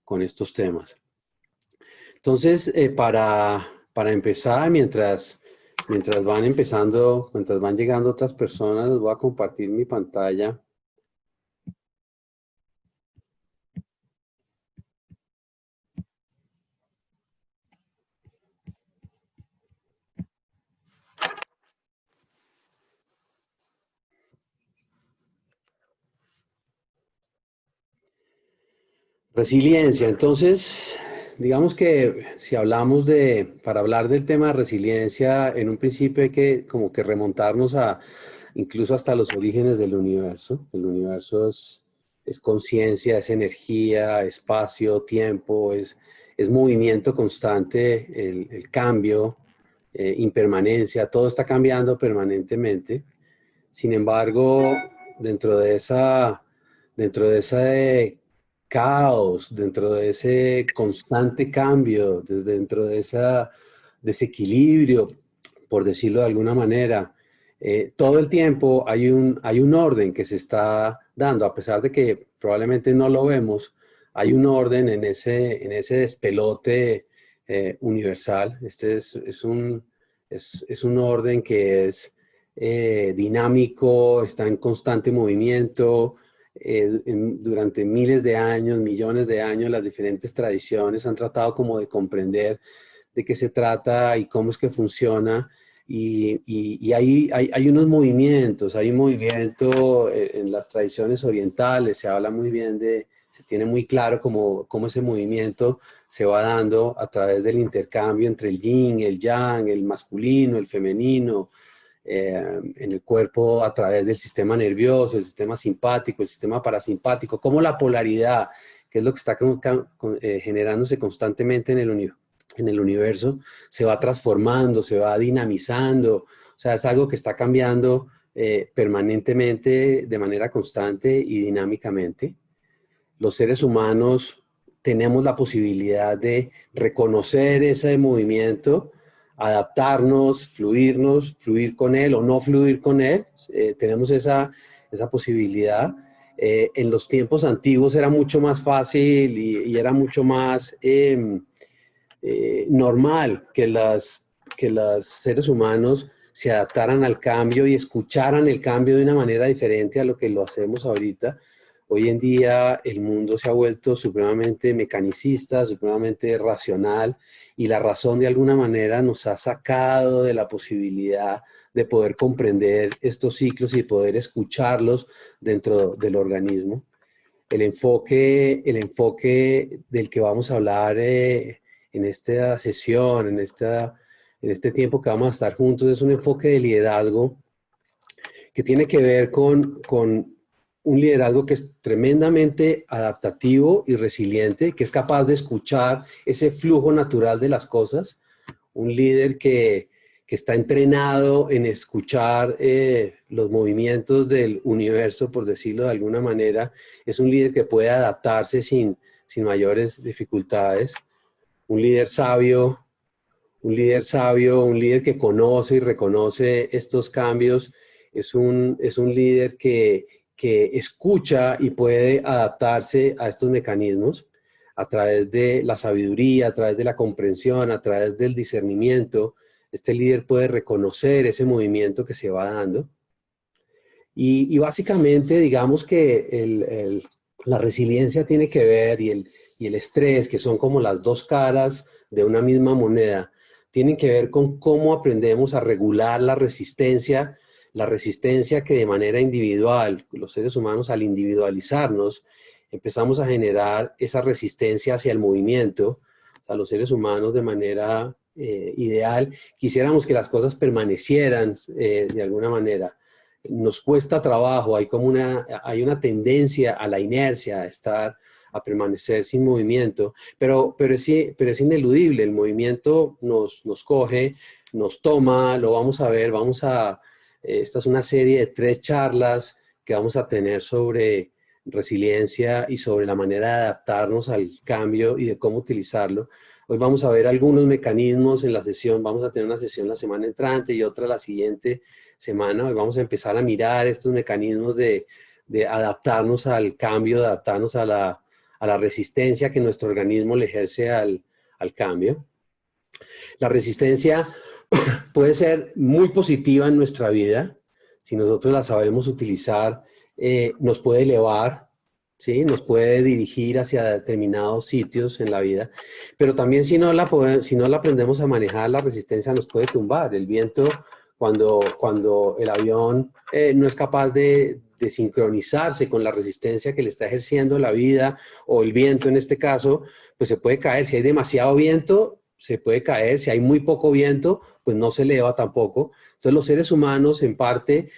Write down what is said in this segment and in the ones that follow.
con estos temas. Entonces, para empezar, mientras van llegando otras personas, les voy a compartir mi pantalla. Resiliencia. Entonces, digamos que si hablamos para hablar del tema de resiliencia, en un principio hay que como que remontarnos incluso hasta los orígenes del universo. El universo es conciencia, es energía, espacio, tiempo, es movimiento constante, el cambio, impermanencia, todo está cambiando permanentemente. Sin embargo, dentro de ese caos, dentro de ese constante cambio, dentro de ese desequilibrio, por decirlo de alguna manera, todo el tiempo hay un orden que se está dando, a pesar de que probablemente no lo vemos, hay un orden en ese despelote universal. Es un orden que es dinámico, está en constante movimiento. Durante miles de años, millones de años, las diferentes tradiciones han tratado como de comprender de qué se trata y cómo es que funciona. Y hay unos movimientos, hay un movimiento en las tradiciones orientales, se habla muy bien se tiene muy claro cómo ese movimiento se va dando a través del intercambio entre el yin, el yang, el masculino, el femenino, en el cuerpo a través del sistema nervioso, el sistema simpático, el sistema parasimpático, como la polaridad, que es lo que está generándose constantemente en el universo, se va transformando, se va dinamizando, o sea, es algo que está cambiando permanentemente, de manera constante y dinámicamente. Los seres humanos tenemos la posibilidad de reconocer ese movimiento, adaptarnos, fluir con él o no fluir con él. Tenemos esa posibilidad. En los tiempos antiguos era mucho más fácil y era mucho más normal que los seres humanos se adaptaran al cambio y escucharan el cambio de una manera diferente a lo que lo hacemos ahorita. Hoy en día el mundo se ha vuelto supremamente mecanicista, supremamente racional, y la razón de alguna manera nos ha sacado de la posibilidad de poder comprender estos ciclos y poder escucharlos dentro del organismo. El enfoque del que vamos a hablar en esta sesión, en este tiempo que vamos a estar juntos, es un enfoque de liderazgo que tiene que ver con un liderazgo que es tremendamente adaptativo y resiliente, que es capaz de escuchar ese flujo natural de las cosas. Un líder que está entrenado en escuchar los movimientos del universo, por decirlo de alguna manera. Es un líder que puede adaptarse sin mayores dificultades. Un líder sabio, un líder que conoce y reconoce estos cambios. Es un líder que escucha y puede adaptarse a estos mecanismos a través de la sabiduría, a través de la comprensión, a través del discernimiento. Este líder puede reconocer ese movimiento que se va dando. Y básicamente, digamos que la resiliencia tiene que ver, y el estrés, que son como las dos caras de una misma moneda, tienen que ver con cómo aprendemos a regular la resistencia que de manera individual, los seres humanos al individualizarnos, empezamos a generar esa resistencia hacia el movimiento. O sea, los seres humanos de manera ideal quisiéramos que las cosas permanecieran de alguna manera. Nos cuesta trabajo, hay una tendencia a la inercia, a permanecer sin movimiento, pero es ineludible. El movimiento nos coge, nos toma, lo vamos a ver, esta es una serie de 3 charlas que vamos a tener sobre resiliencia y sobre la manera de adaptarnos al cambio y de cómo utilizarlo. Hoy vamos a ver algunos mecanismos en la sesión, vamos a tener una sesión la semana entrante y otra la siguiente semana. Hoy vamos a empezar a mirar estos mecanismos de adaptarnos al cambio, de adaptarnos a a la resistencia que nuestro organismo le ejerce al cambio. La resistencia puede ser muy positiva en nuestra vida, si nosotros la sabemos utilizar, nos puede elevar, ¿sí? Nos puede dirigir hacia determinados sitios en la vida, pero también si no la aprendemos a manejar, la resistencia nos puede tumbar. El viento, cuando el avión no es capaz de sincronizarse con la resistencia que le está ejerciendo la vida, o el viento en este caso, pues se puede caer. Si hay demasiado viento, se puede caer. Si hay muy poco viento, pues no se eleva tampoco. Entonces los seres humanos, en parte,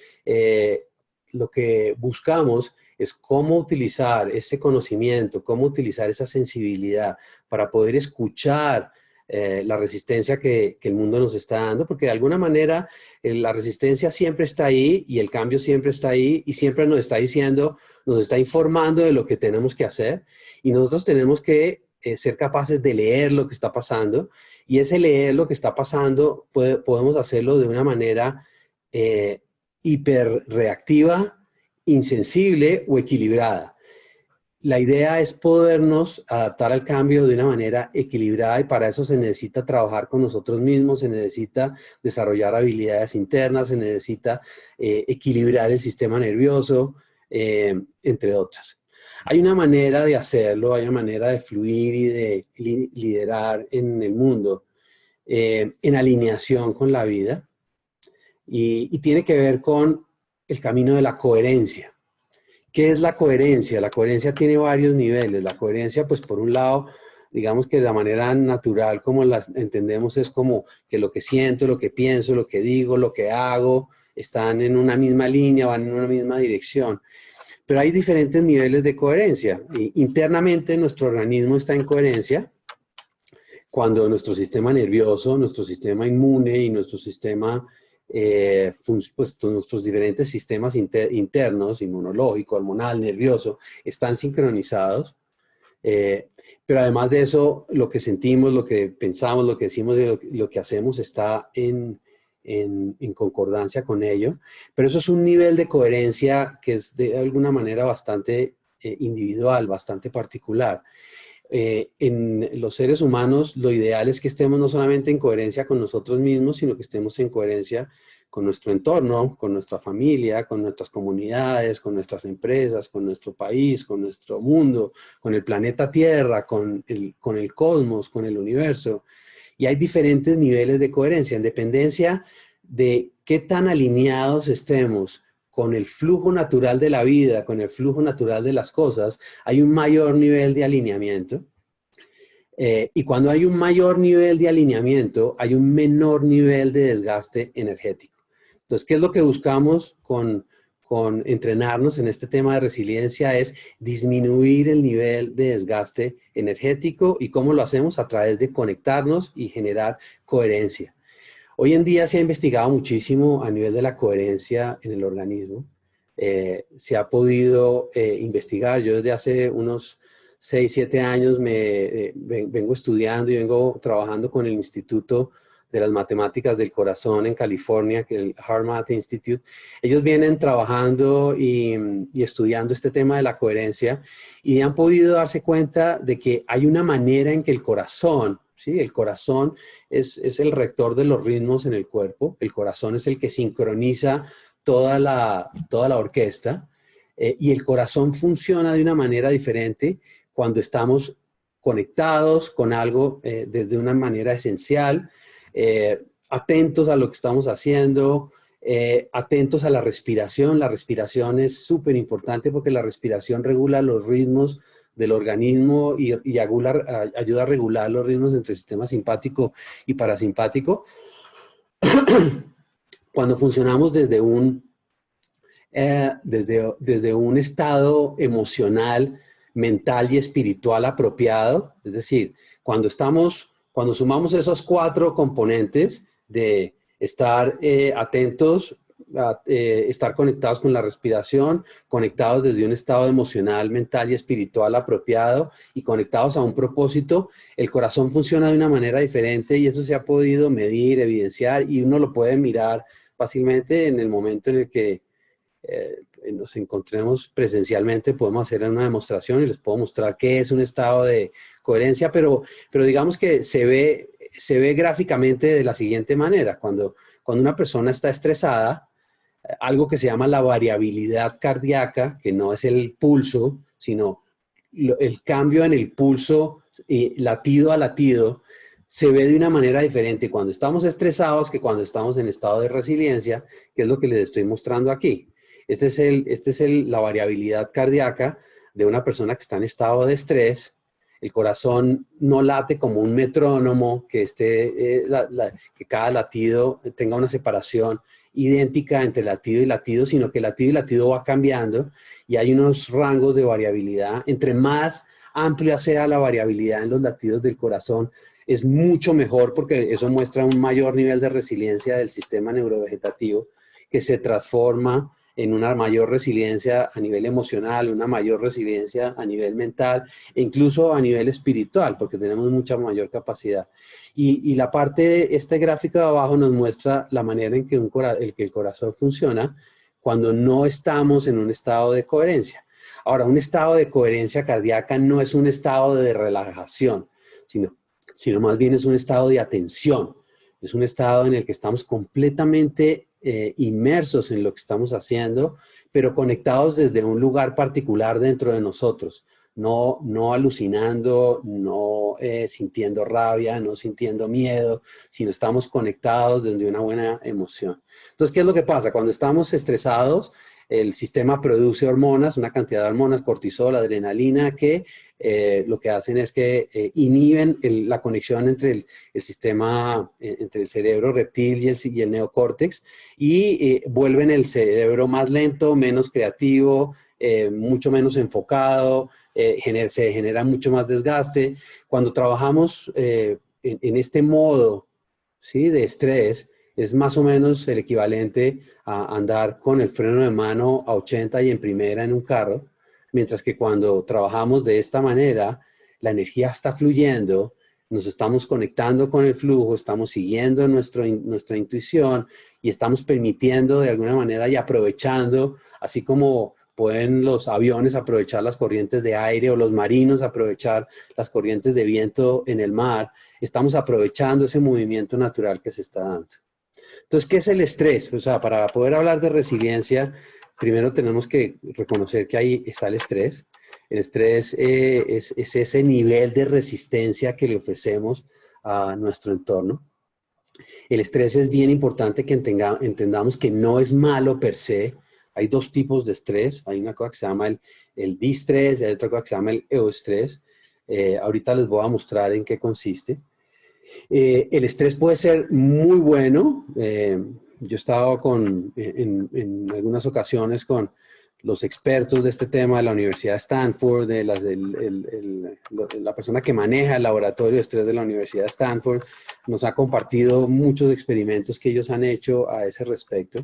lo que buscamos es cómo utilizar ese conocimiento, cómo utilizar esa sensibilidad para poder escuchar la resistencia que el mundo nos está dando, porque de alguna manera la resistencia siempre está ahí y el cambio siempre está ahí y siempre nos está diciendo, nos está informando de lo que tenemos que hacer, y nosotros tenemos que ser capaces de leer lo que está pasando, y ese leer lo que está pasando podemos hacerlo de una manera hiperreactiva, insensible o equilibrada. La idea es podernos adaptar al cambio de una manera equilibrada, y para eso se necesita trabajar con nosotros mismos, se necesita desarrollar habilidades internas, se necesita equilibrar el sistema nervioso, entre otras. Hay una manera de hacerlo, hay una manera de fluir y de liderar en el mundo en alineación con la vida, y tiene que ver con el camino de la coherencia. ¿Qué es la coherencia? La coherencia tiene varios niveles. La coherencia, pues por un lado, digamos que de la manera natural como la entendemos, es como que lo que siento, lo que pienso, lo que digo, lo que hago, están en una misma línea, van en una misma dirección. Pero hay diferentes niveles de coherencia. Internamente nuestro organismo está en coherencia cuando nuestro sistema nervioso, nuestro sistema inmune y nuestro sistema, pues nuestros diferentes sistemas internos, inmunológico, hormonal, nervioso, están sincronizados. Pero además de eso, lo que sentimos, lo que pensamos, lo que decimos y lo que hacemos está en concordancia con ello. Pero eso es un nivel de coherencia que es de alguna manera bastante individual, bastante particular. En los seres humanos, lo ideal es que estemos no solamente en coherencia con nosotros mismos, sino que estemos en coherencia con nuestro entorno, con nuestra familia, con nuestras comunidades, con nuestras empresas, con nuestro país, con nuestro mundo, con el planeta Tierra, con el cosmos, con el universo. Y hay diferentes niveles de coherencia en dependencia de qué tan alineados estemos con el flujo natural de la vida, con el flujo natural de las cosas. Hay un mayor nivel de alineamiento. Y cuando hay un mayor nivel de alineamiento, hay un menor nivel de desgaste energético. Entonces, ¿qué es lo que buscamos con entrenarnos en este tema de resiliencia? Es disminuir el nivel de desgaste energético. ¿Y cómo lo hacemos? A través de conectarnos y generar coherencia. Hoy en día se ha investigado muchísimo a nivel de la coherencia en el organismo. Se ha podido investigar. Yo desde hace unos 6, 7 años vengo estudiando y vengo trabajando con el Instituto de las Matemáticas del Corazón en California, que es el HeartMath Institute. Ellos vienen trabajando y estudiando este tema de la coherencia, y han podido darse cuenta de que hay una manera en que el corazón, ¿sí? El corazón es el rector de los ritmos en el cuerpo. El corazón es el que sincroniza toda la orquesta, y el corazón funciona de una manera diferente cuando estamos conectados con algo desde una manera esencial, atentos a lo que estamos haciendo, atentos a la respiración. La respiración es súper importante porque la respiración regula los ritmos del organismo y ayuda a regular los ritmos entre el sistema simpático y parasimpático. Cuando funcionamos desde un estado emocional, mental y espiritual apropiado, es decir, cuando sumamos esos 4 componentes de estar atentos, estar conectados con la respiración, conectados desde un estado emocional, mental y espiritual apropiado y conectados a un propósito, el corazón funciona de una manera diferente, y eso se ha podido medir, evidenciar, y uno lo puede mirar fácilmente en el momento en el que nos encontremos presencialmente, podemos hacer una demostración y les puedo mostrar qué es un estado de coherencia, pero digamos que se ve gráficamente de la siguiente manera. Cuando una persona está estresada, algo que se llama la variabilidad cardíaca, que no es el pulso, sino el cambio en el pulso latido a latido, se ve de una manera diferente cuando estamos estresados que cuando estamos en estado de resiliencia, que es lo que les estoy mostrando aquí. Esta es la variabilidad cardíaca de una persona que está en estado de estrés. El corazón no late como un metrónomo, que cada latido tenga una separación idéntica entre latido y latido, sino que latido y latido va cambiando y hay unos rangos de variabilidad. Entre más amplia sea la variabilidad en los latidos del corazón, es mucho mejor porque eso muestra un mayor nivel de resiliencia del sistema neurovegetativo que se transforma en una mayor resiliencia a nivel emocional, una mayor resiliencia a nivel mental e incluso a nivel espiritual, porque tenemos mucha mayor capacidad. Y la parte, este gráfico de abajo nos muestra la manera en que el corazón funciona cuando no estamos en un estado de coherencia. Ahora, un estado de coherencia cardíaca no es un estado de relajación, sino más bien es un estado de atención. Es un estado en el que estamos completamente inmersos en lo que estamos haciendo, pero conectados desde un lugar particular dentro de nosotros. No alucinando, no sintiendo rabia, no sintiendo miedo, sino estamos conectados desde una buena emoción. Entonces, ¿qué es lo que pasa? Cuando estamos estresados, el sistema produce hormonas, una cantidad de hormonas, cortisol, adrenalina, que lo que hacen es que inhiben la conexión entre el sistema, entre el cerebro reptil y el neocórtex y vuelven el cerebro más lento, menos creativo, mucho menos enfocado, se genera mucho más desgaste. Cuando trabajamos en este modo, ¿sí?, de estrés, es más o menos el equivalente a andar con el freno de mano a 80 y en primera en un carro, mientras que cuando trabajamos de esta manera, la energía está fluyendo, nos estamos conectando con el flujo, estamos siguiendo nuestra intuición y estamos permitiendo de alguna manera y aprovechando, así como pueden los aviones aprovechar las corrientes de aire o los marinos aprovechar las corrientes de viento en el mar, estamos aprovechando ese movimiento natural que se está dando. Entonces, ¿qué es el estrés? O sea, para poder hablar de resiliencia, primero tenemos que reconocer que ahí está el estrés. El estrés es ese nivel de resistencia que le ofrecemos a nuestro entorno. El estrés es bien importante que entendamos que no es malo per se. Hay dos tipos de estrés. Hay una cosa que se llama el distrés y hay otra cosa que se llama el eustrés. Ahorita les voy a mostrar en qué consiste. El estrés puede ser muy bueno. Yo he estado en algunas ocasiones con los expertos de este tema de la Universidad de Stanford, la persona que maneja el laboratorio de estrés de la Universidad de Stanford, nos ha compartido muchos experimentos que ellos han hecho a ese respecto.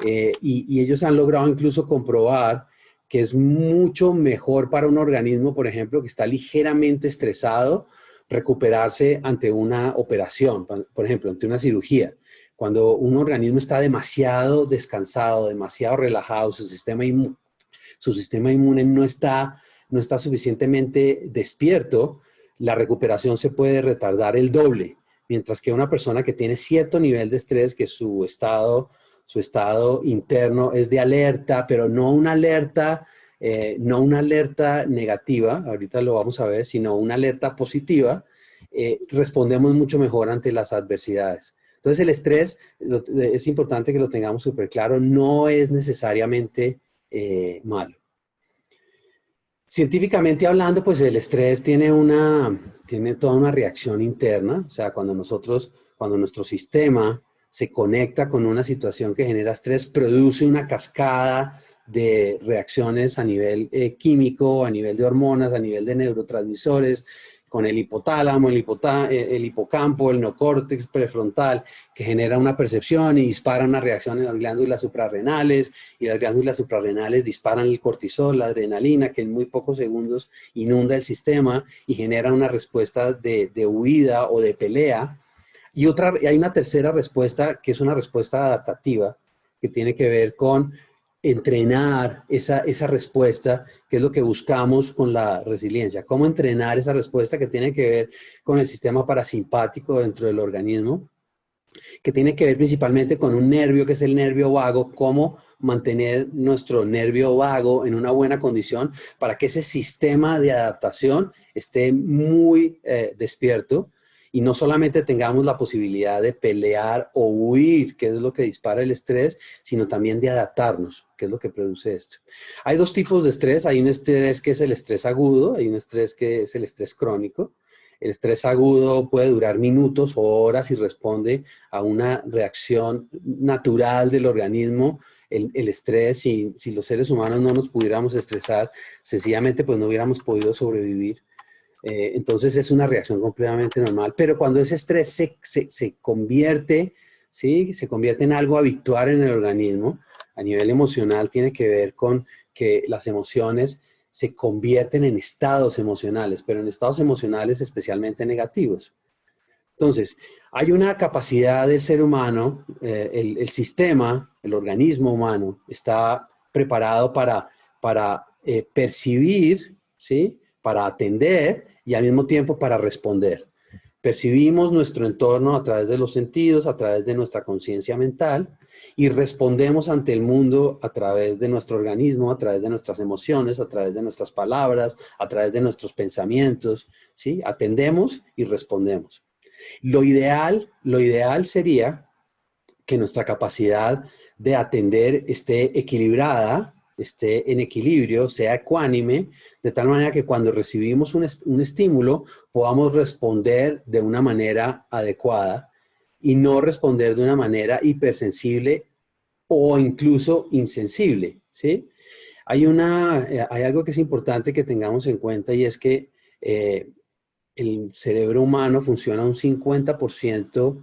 Y ellos han logrado incluso comprobar que es mucho mejor para un organismo, por ejemplo, que está ligeramente estresado, recuperarse ante una operación, por ejemplo, ante una cirugía. Cuando un organismo está demasiado descansado, demasiado relajado, su sistema inmune no está suficientemente despierto, la recuperación se puede retardar el doble. Mientras que una persona que tiene cierto nivel de estrés, que su estado interno es de alerta, pero no una alerta negativa, ahorita lo vamos a ver, sino una alerta positiva, respondemos mucho mejor ante las adversidades. Entonces el estrés, es importante que lo tengamos súper claro, no es necesariamente malo. Científicamente hablando, pues el estrés tiene toda una reacción interna, o sea, cuando nuestro sistema se conecta con una situación que genera estrés, produce una cascada de reacciones a nivel químico, a nivel de hormonas, a nivel de neurotransmisores, con el hipotálamo, el hipocampo, el neocórtex prefrontal, que genera una percepción y dispara una reacción en las glándulas suprarrenales, y las glándulas suprarrenales disparan el cortisol, la adrenalina, que en muy pocos segundos inunda el sistema y genera una respuesta de huida o de pelea. Y hay una tercera respuesta, que es una respuesta adaptativa, que tiene que ver con entrenar esa respuesta, que es lo que buscamos con la resiliencia. Cómo entrenar esa respuesta que tiene que ver con el sistema parasimpático dentro del organismo, que tiene que ver principalmente con un nervio que es el nervio vago, cómo mantener nuestro nervio vago en una buena condición para que ese sistema de adaptación esté muy despierto y no solamente tengamos la posibilidad de pelear o huir, que es lo que dispara el estrés, sino también de adaptarnos, que es lo que produce esto. Hay dos tipos de estrés. Hay un estrés que es el estrés agudo, hay un estrés que es el estrés crónico. El estrés agudo puede durar minutos o horas y responde a una reacción natural del organismo. El estrés, si los seres humanos no nos pudiéramos estresar, sencillamente pues no hubiéramos podido sobrevivir. Entonces es una reacción completamente normal, pero cuando ese estrés se convierte, ¿sí? Se convierte en algo habitual en el organismo, a nivel emocional tiene que ver con que las emociones se convierten en estados emocionales, pero en estados emocionales especialmente negativos. Entonces, hay una capacidad del ser humano, el sistema, el organismo humano, está preparado para percibir, ¿sí? Para atender y al mismo tiempo para responder. Percibimos nuestro entorno a través de los sentidos, a través de nuestra conciencia mental y respondemos ante el mundo a través de nuestro organismo, a través de nuestras emociones, a través de nuestras palabras, a través de nuestros pensamientos, ¿sí? Atendemos y respondemos. Lo ideal sería que nuestra capacidad de atender esté equilibrada, esté en equilibrio, sea ecuánime, de tal manera que cuando recibimos un estímulo podamos responder de una manera adecuada y no responder de una manera hipersensible o incluso insensible, ¿sí? Hay algo que es importante que tengamos en cuenta y es que el cerebro humano funciona un 50%,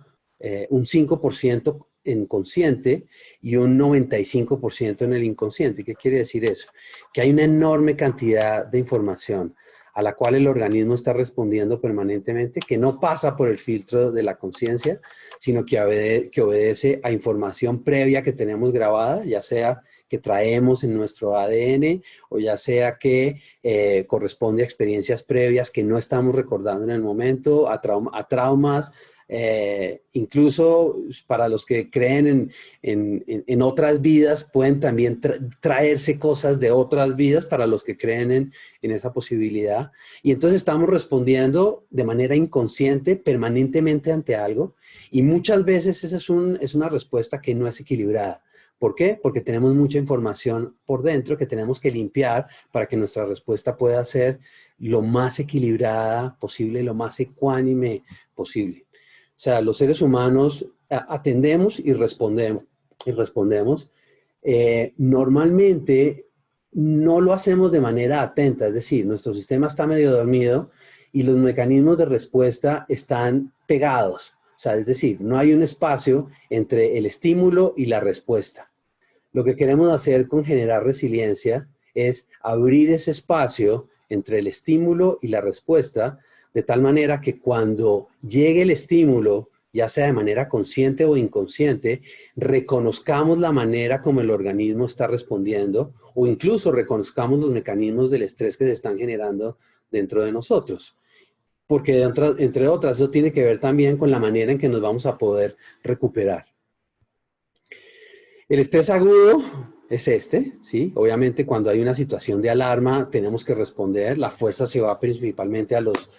un 5% en consciente y un 95% en el inconsciente. ¿Qué quiere decir eso? Que hay una enorme cantidad de información a la cual el organismo está respondiendo permanentemente, que no pasa por el filtro de la conciencia, sino que obedece a información previa que tenemos grabada, ya sea que traemos en nuestro ADN o ya sea que corresponde a experiencias previas que no estamos recordando en el momento, a traumas, incluso para los que creen en otras vidas, pueden también traerse cosas de otras vidas para los que creen en esa posibilidad. Y entonces estamos respondiendo de manera inconsciente permanentemente ante algo y muchas veces esa es una respuesta que no es equilibrada. ¿Por qué? Porque tenemos mucha información por dentro que tenemos que limpiar para que nuestra respuesta pueda ser lo más equilibrada posible, lo más ecuánime posible. O sea, los seres humanos atendemos y respondemos. Normalmente no lo hacemos de manera atenta, es decir, nuestro sistema está medio dormido y los mecanismos de respuesta están pegados. O sea, es decir, no hay un espacio entre el estímulo y la respuesta. Lo que queremos hacer con generar resiliencia es abrir ese espacio entre el estímulo y la respuesta, de tal manera que cuando llegue el estímulo, ya sea de manera consciente o inconsciente, reconozcamos la manera como el organismo está respondiendo o incluso reconozcamos los mecanismos del estrés que se están generando dentro de nosotros. Porque entre otras, eso tiene que ver también con la manera en que nos vamos a poder recuperar. El estrés agudo es ¿sí? Obviamente cuando hay una situación de alarma tenemos que responder, la fuerza se va principalmente a los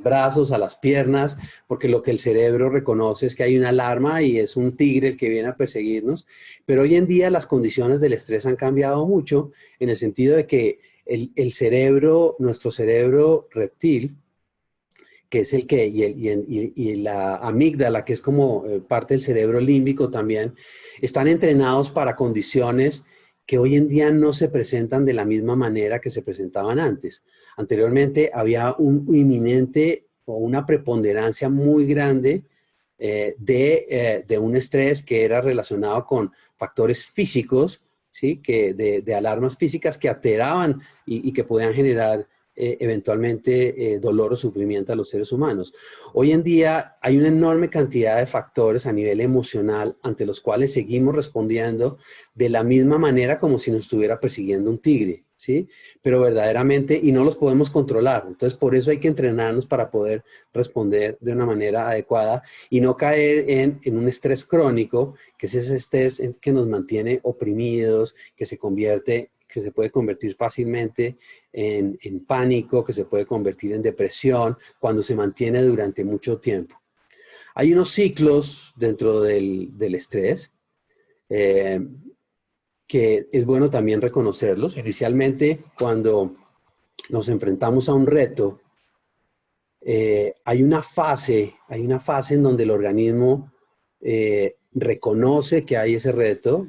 brazos, a las piernas, porque lo que el cerebro reconoce es que hay una alarma y es un tigre el que viene a perseguirnos, pero hoy en día las condiciones del estrés han cambiado mucho en el sentido de que el cerebro, nuestro cerebro reptil, que es el que, y la amígdala, que es como parte del cerebro límbico también, están entrenados para condiciones que hoy en día no se presentan de la misma manera que se presentaban antes. Anteriormente había un inminente o una preponderancia muy grande de un estrés que era relacionado con factores físicos, ¿sí? De alarmas físicas que alteraban y que podían generar eventualmente dolor o sufrimiento a los seres humanos. Hoy en día hay una enorme cantidad de factores a nivel emocional ante los cuales seguimos respondiendo de la misma manera como si nos estuviera persiguiendo un tigre, ¿sí? Pero verdaderamente, y no los podemos controlar. Entonces, por eso hay que entrenarnos para poder responder de una manera adecuada y no caer en un estrés crónico, que es ese estrés que nos mantiene oprimidos, que se convierte, que se puede convertir fácilmente en pánico, que se puede convertir en depresión cuando se mantiene durante mucho tiempo. Hay unos ciclos dentro del estrés que es bueno también reconocerlos. Inicialmente, cuando nos enfrentamos a un reto, hay una fase en donde el organismo reconoce que hay ese reto,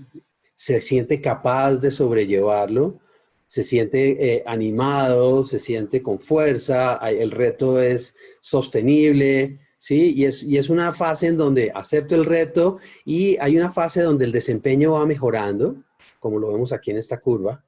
se siente capaz de sobrellevarlo, se siente animado, se siente con fuerza, el reto es sostenible, ¿sí? Y es una fase en donde acepto el reto y hay una fase donde el desempeño va mejorando, como lo vemos aquí en esta curva.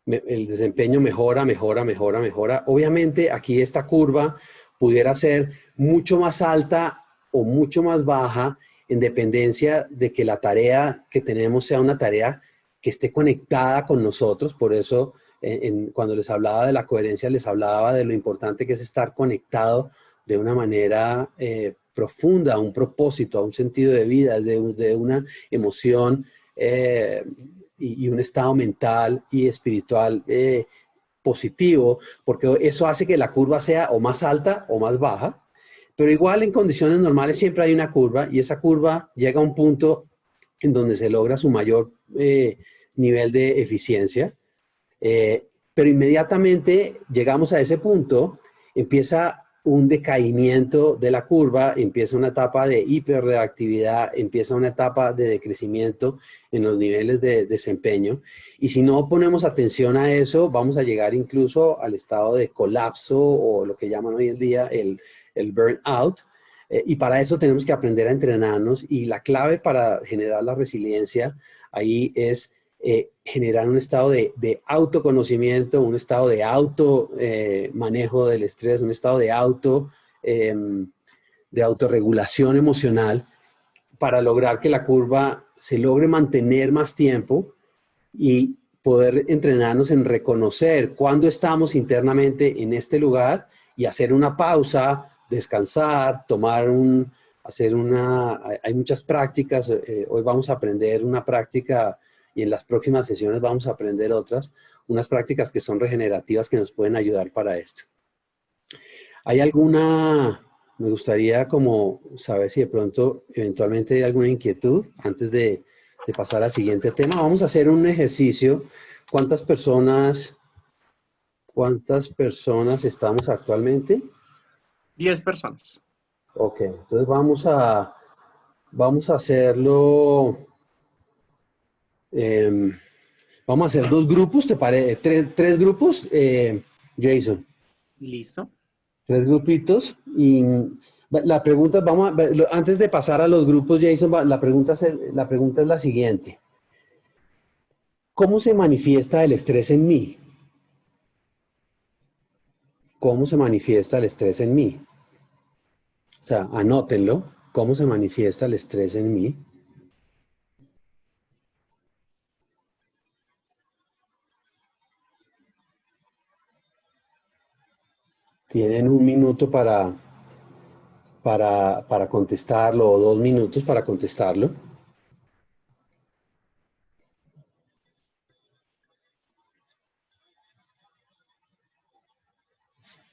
El desempeño mejora, mejora, mejora, mejora. Obviamente aquí esta curva pudiera ser mucho más alta o mucho más baja en dependencia de que la tarea que tenemos sea una tarea que esté conectada con nosotros. Por eso cuando les hablaba de la coherencia, les hablaba de lo importante que es estar conectado de una manera profunda a un propósito, a un sentido de vida, de una emoción y un estado mental y espiritual positivo, porque eso hace que la curva sea o más alta o más baja, pero igual en condiciones normales siempre hay una curva y esa curva llega a un punto en donde se logra su mayor nivel de eficiencia, pero inmediatamente llegamos a ese punto, empieza un decaimiento de la curva, empieza una etapa de hiperreactividad, empieza una etapa de decrecimiento en los niveles de desempeño. Y si no ponemos atención a eso, vamos a llegar incluso al estado de colapso o lo que llaman hoy en día el burnout. Y para eso tenemos que aprender a entrenarnos y la clave para generar la resiliencia ahí es generar un estado de autoconocimiento, un estado de auto manejo del estrés, un estado de autorregulación emocional para lograr que la curva se logre mantener más tiempo y poder entrenarnos en reconocer cuándo estamos internamente en este lugar y hacer una pausa, descansar, hay muchas prácticas, hoy vamos a aprender una práctica y en las próximas sesiones vamos a aprender otras, unas prácticas que son regenerativas que nos pueden ayudar para esto. ¿Hay me gustaría como saber si de pronto eventualmente hay alguna inquietud antes de pasar al siguiente tema? Vamos a hacer un ejercicio. ¿Cuántas personas estamos actualmente? 10 personas. Ok, entonces vamos a hacerlo, vamos a hacer dos grupos, ¿te parece? Tres grupos, Jason. Listo. Tres grupitos y la pregunta, antes de pasar a los grupos, Jason, la pregunta es la siguiente. ¿Cómo se manifiesta el estrés en mí? ¿Cómo se manifiesta el estrés en mí? O sea, anótenlo. ¿Cómo se manifiesta el estrés en mí? Tienen un minuto para contestarlo o 2 minutos para contestarlo.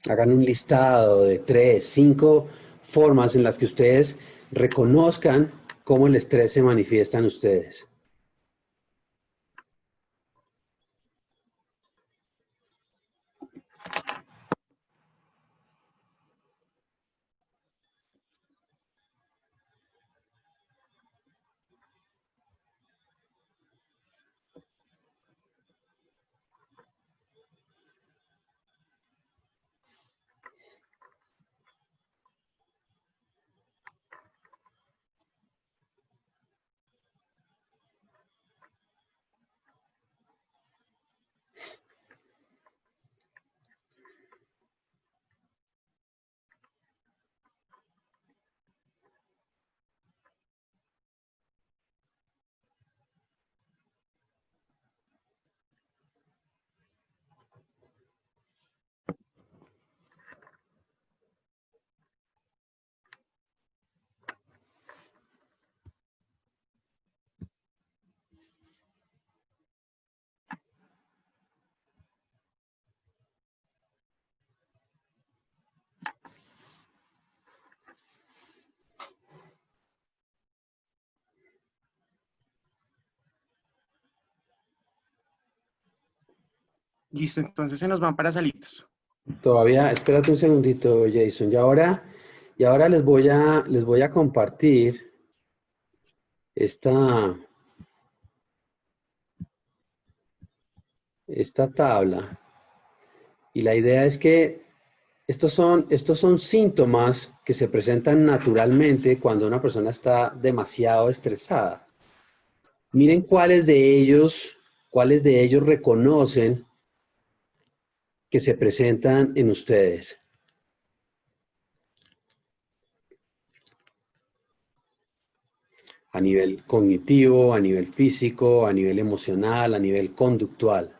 Hagan un listado de 3, 5 formas en las que ustedes reconozcan cómo el estrés se manifiesta en ustedes. Listo, entonces se nos van para salitas. Todavía, espérate un segundito, Jason. Y ahora les voy a compartir esta tabla. Y la idea es que estos son síntomas que se presentan naturalmente cuando una persona está demasiado estresada. Miren cuáles de ellos reconocen que se presentan en ustedes. A nivel cognitivo, a nivel físico, a nivel emocional, a nivel conductual.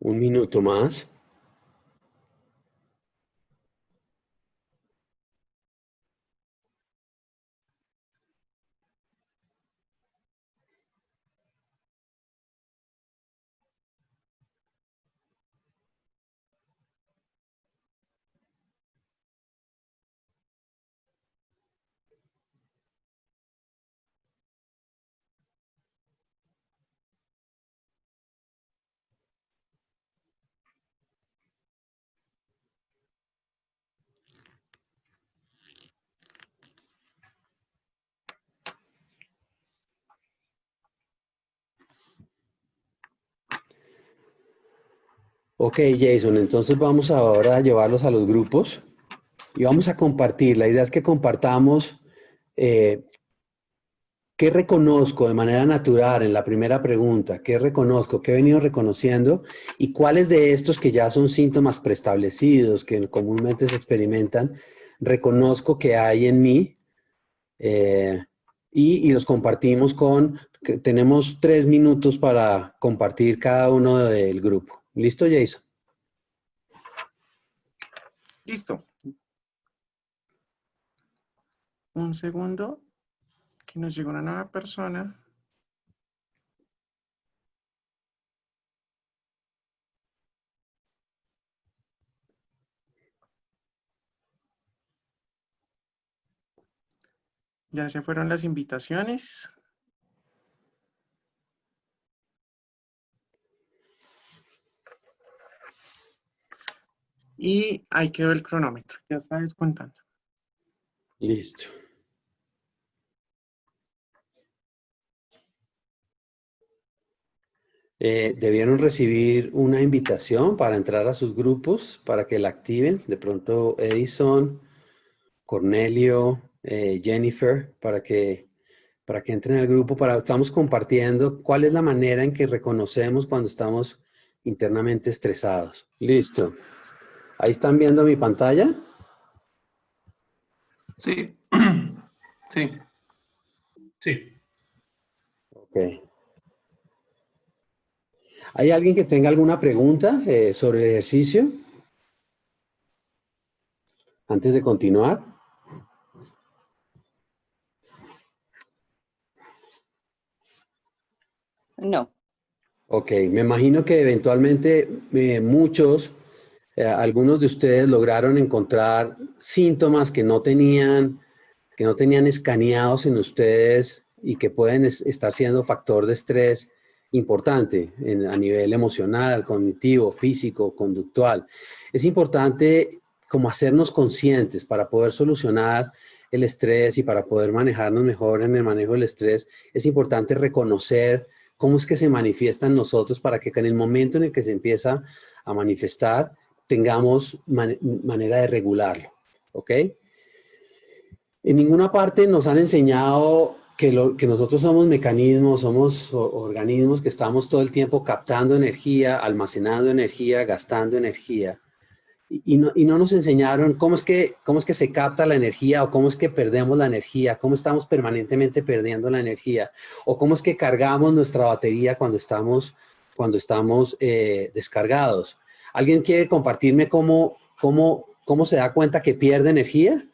Un minuto más. Ok, Jason, entonces vamos ahora a llevarlos a los grupos y vamos a compartir. La idea es que compartamos qué reconozco de manera natural en la primera pregunta, qué reconozco, qué he venido reconociendo y cuáles de estos que ya son síntomas preestablecidos, que comúnmente se experimentan, reconozco que hay en mí y los compartimos tenemos 3 minutos para compartir cada uno del grupo. ¿Listo, Jason? Listo. Un segundo, que nos llegó una nueva persona. Ya se fueron las invitaciones. Y ahí quedó el cronómetro. Ya está descontando. Listo. Debieron recibir una invitación para entrar a sus grupos, para que la activen. De pronto Edison, Cornelio, Jennifer, para que entren al grupo. Estamos compartiendo cuál es la manera en que reconocemos cuando estamos internamente estresados. Listo. ¿Ahí están viendo mi pantalla? Sí. Sí. Sí. Ok. ¿Hay alguien que tenga alguna pregunta sobre el ejercicio? Antes de continuar. No. Ok, me imagino que eventualmente algunos de ustedes lograron encontrar síntomas que no tenían escaneados en ustedes y que pueden estar siendo factor de estrés importante a nivel emocional, cognitivo, físico, conductual. Es importante como hacernos conscientes para poder solucionar el estrés y para poder manejarnos mejor en el manejo del estrés. Es importante reconocer cómo es que se manifiesta en nosotros para que en el momento en el que se empieza a manifestar tengamos manera de regularlo, ¿ok? En ninguna parte nos han enseñado que nosotros somos mecanismos, somos organismos que estamos todo el tiempo captando energía, almacenando energía, gastando energía. Y no nos enseñaron cómo es que se capta la energía o cómo es que perdemos la energía, cómo estamos permanentemente perdiendo la energía o cómo es que cargamos nuestra batería cuando estamos descargados. ¿Alguien quiere compartirme cómo se da cuenta que pierde energía?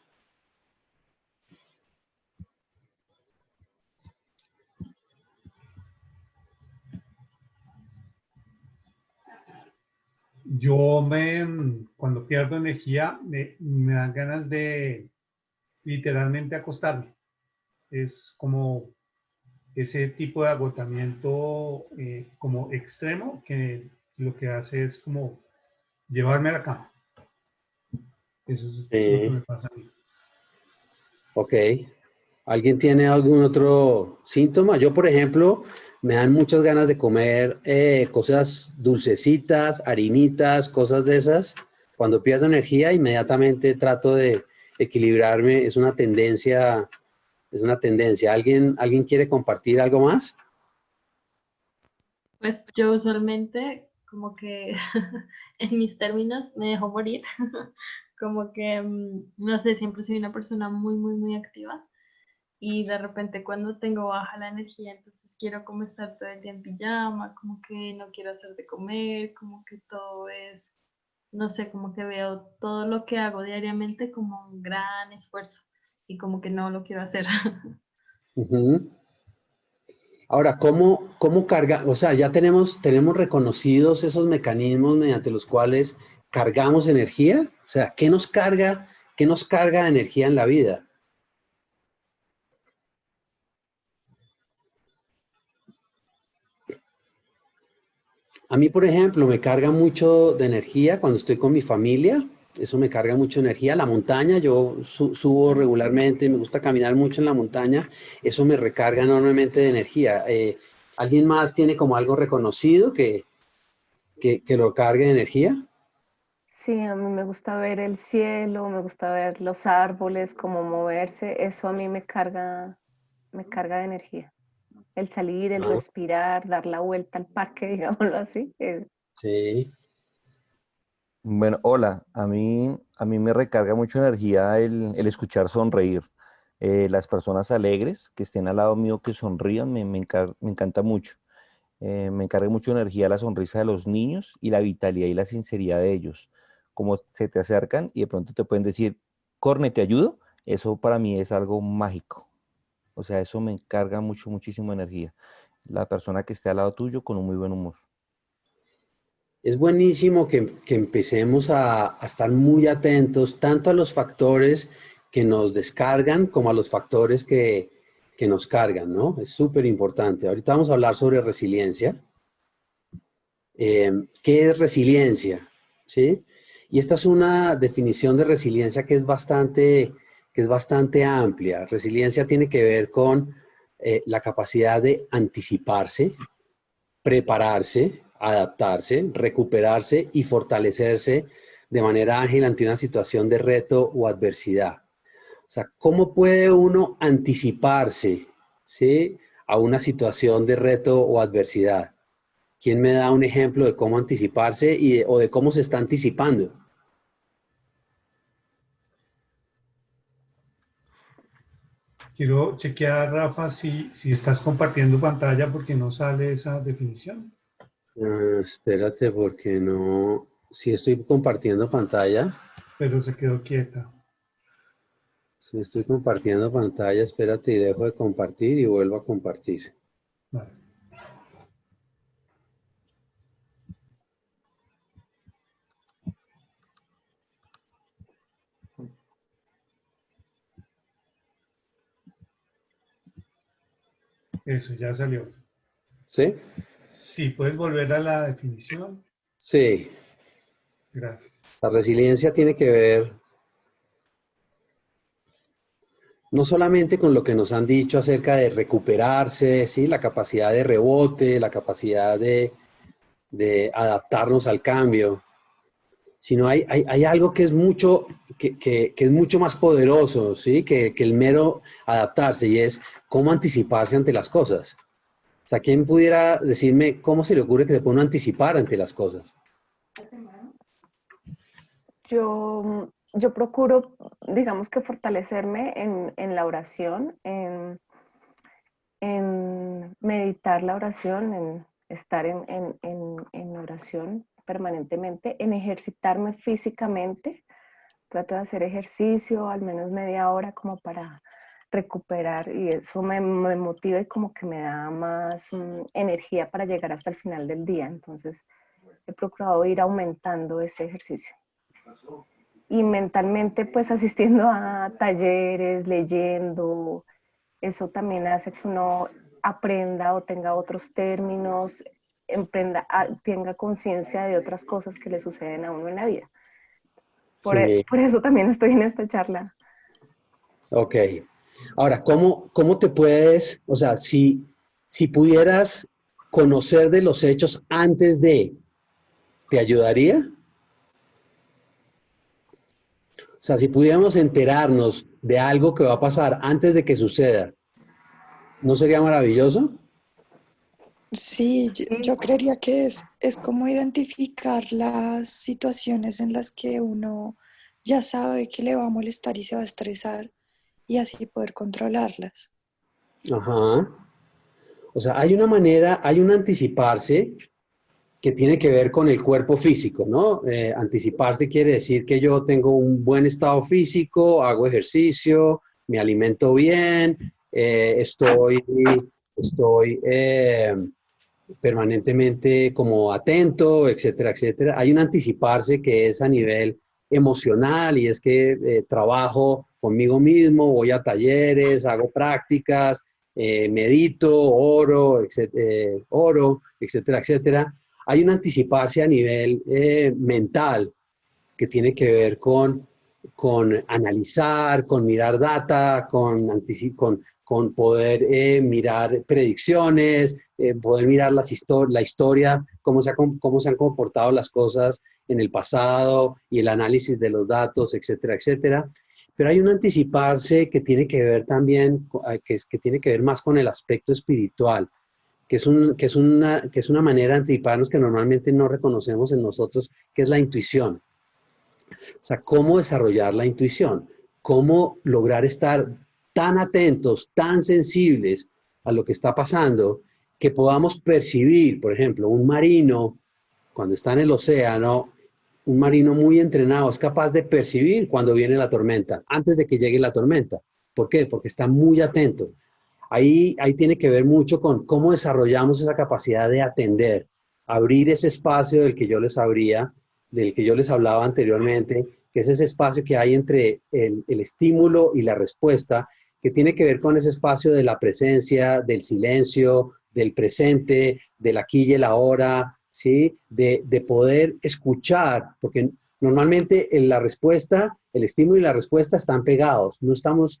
cuando pierdo energía, me dan ganas de literalmente acostarme. Es como ese tipo de agotamiento como extremo que lo que hace es como llevarme a la cama. Eso es lo que me Sí, pasa a mí. ok. ¿Alguien tiene algún otro síntoma? Yo, por ejemplo, me dan muchas ganas de comer cosas dulcecitas, harinitas, cosas de esas. Cuando pierdo energía, inmediatamente trato de equilibrarme. Es una tendencia, es una tendencia. ¿Alguien quiere compartir algo más? Pues yo usualmente como que en mis términos me dejo morir, como que, no sé, siempre soy una persona muy, muy, muy activa y de repente cuando tengo baja la energía, entonces quiero como estar todo el día en pijama, como que no quiero hacer de comer, como que todo es, no sé, como que veo todo lo que hago diariamente como un gran esfuerzo y como que no lo quiero hacer. Ujú. Ahora, ¿cómo carga? O sea, ya tenemos reconocidos esos mecanismos mediante los cuales cargamos energía. O sea, qué nos carga de energía en la vida? A mí, por ejemplo, me carga mucho de energía cuando estoy con mi familia. Eso me carga mucho de energía. La montaña, yo subo regularmente, me gusta caminar mucho en la montaña. Eso me recarga enormemente de energía. ¿Alguien más tiene como algo reconocido que lo cargue de energía? Sí, a mí me gusta ver el cielo, me gusta ver los árboles, cómo moverse, eso a mí me carga de energía. El salir, el Ah, respirar, dar la vuelta al parque, digámoslo así. sí. Bueno, hola, a mí me recarga mucho energía el escuchar sonreír. Las personas alegres que estén al lado mío que sonrían me encanta mucho. Me encarga mucho energía la sonrisa de los niños y la vitalidad y la sinceridad de ellos. Como se te acercan y de pronto te pueden decir, Corne, ¿te ayudo? Eso para mí es algo mágico. O sea, eso me encarga mucho, muchísimo energía. La persona que esté al lado tuyo con un muy buen humor. Es buenísimo que empecemos a estar muy atentos tanto a los factores que nos descargan como a los factores que nos cargan, ¿no? Es súper importante. Ahorita vamos a hablar sobre resiliencia. ¿Qué es resiliencia? ¿Sí? Y esta es una definición de resiliencia que es bastante amplia. Resiliencia tiene que ver con la capacidad de anticiparse, prepararse, adaptarse, recuperarse y fortalecerse de manera ágil ante una situación de reto o adversidad. O sea, ¿cómo puede uno anticiparse, ¿sí?, a una situación de reto o adversidad? ¿Quién me da un ejemplo de cómo anticiparse o de cómo se está anticipando? Quiero chequear, Rafa, si estás compartiendo pantalla porque no sale esa definición, Espérate, porque no. Si estoy compartiendo pantalla. pero se quedó quieta. Si estoy compartiendo pantalla, espérate y dejo de compartir y vuelvo a compartir. Vale. Eso ya salió. ¿Sí? Sí, puedes volver a la definición. Sí. Gracias. La resiliencia tiene que ver no solamente con lo que nos han dicho acerca de recuperarse, ¿sí?, la capacidad de rebote, la capacidad de adaptarnos al cambio, sino hay algo que es que es mucho más poderoso, ¿sí?, que el mero adaptarse, y es cómo anticiparse ante las cosas. O sea, ¿quién pudiera decirme cómo se le ocurre que se puede uno anticipar ante las cosas? Yo procuro, digamos que fortalecerme en la oración, en meditar la oración, en estar en oración permanentemente, en ejercitarme físicamente. Trato de hacer ejercicio al menos media hora como para recuperar y eso me motiva y como que me da más energía para llegar hasta el final del día. Entonces, he procurado ir aumentando ese ejercicio. Y mentalmente, pues asistiendo a talleres, leyendo, eso también hace que uno aprenda o tenga otros términos, tenga conciencia de otras cosas que le suceden a uno en la vida. Sí. Por eso también estoy en esta charla. Ok. Ahora, ¿cómo te puedes, o sea, si pudieras conocer de los hechos antes de, ¿te ayudaría? O sea, si pudiéramos enterarnos de algo que va a pasar antes de que suceda, ¿no sería maravilloso? Sí, yo creería que es como identificar las situaciones en las que uno ya sabe que le va a molestar y se va a estresar y así poder controlarlas. Ajá. O sea, hay una manera, hay un anticiparse que tiene que ver con el cuerpo físico, ¿no? Anticiparse quiere decir que yo tengo un buen estado físico, hago ejercicio, me alimento bien, estoy permanentemente como atento, etcétera, etcétera. Hay un anticiparse que es a nivel emocional y es que trabajo conmigo mismo, voy a talleres, hago prácticas, medito, oro, etcétera, etcétera. Hay un anticiparse a nivel mental que tiene que ver con analizar, con mirar data, con poder mirar predicciones, poder mirar la historia, cómo se han comportado las cosas en el pasado y el análisis de los datos, etcétera, etcétera. Pero hay un anticiparse que tiene que ver también, que tiene que ver más con el aspecto espiritual, que es una manera de anticiparnos que normalmente no reconocemos en nosotros, que es la intuición. O sea, cómo desarrollar la intuición, cómo lograr estar tan atentos, tan sensibles a lo que está pasando, que podamos percibir, por ejemplo, un marino, cuando está en el océano, un marino muy entrenado es capaz de percibir cuando viene la tormenta, antes de que llegue la tormenta. ¿Por qué? Porque está muy atento. Ahí tiene que ver mucho con cómo desarrollamos esa capacidad de atender, abrir ese espacio del que yo les hablaba anteriormente, que es ese espacio que hay entre el estímulo y la respuesta, que tiene que ver con ese espacio de la presencia, del silencio, del presente, del aquí y el ahora, ¿sí? De poder escuchar, porque normalmente en la respuesta, el estímulo y la respuesta están pegados, no estamos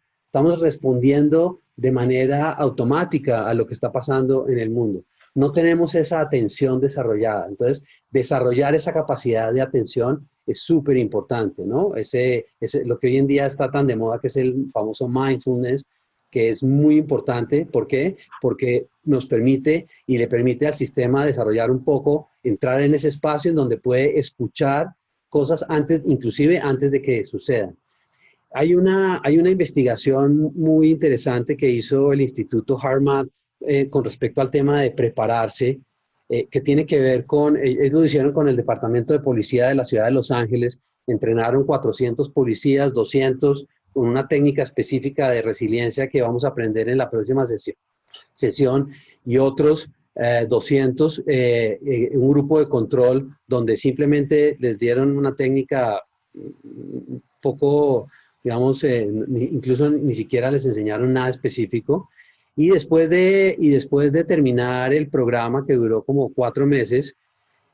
respondiendo de manera automática a lo que está pasando en el mundo. No tenemos esa atención desarrollada. Entonces, desarrollar esa capacidad de atención es súper importante, ¿no? Lo que hoy en día está tan de moda, que es el famoso mindfulness, que es muy importante. ¿Por qué? Porque nos permite y le permite al sistema desarrollar un poco, entrar en ese espacio en donde puede escuchar cosas antes, inclusive antes de que sucedan. Hay una investigación muy interesante que hizo el Instituto Harvard con respecto al tema de prepararse, que tiene que ver con, ellos lo hicieron con el Departamento de Policía de la Ciudad de Los Ángeles, entrenaron 400 policías, 200 con una técnica específica de resiliencia que vamos a aprender en la próxima sesión y otros 200, un grupo de control donde simplemente les dieron una técnica un poco, digamos, incluso ni siquiera les enseñaron nada específico. Y después de terminar el programa, que duró como 4 meses,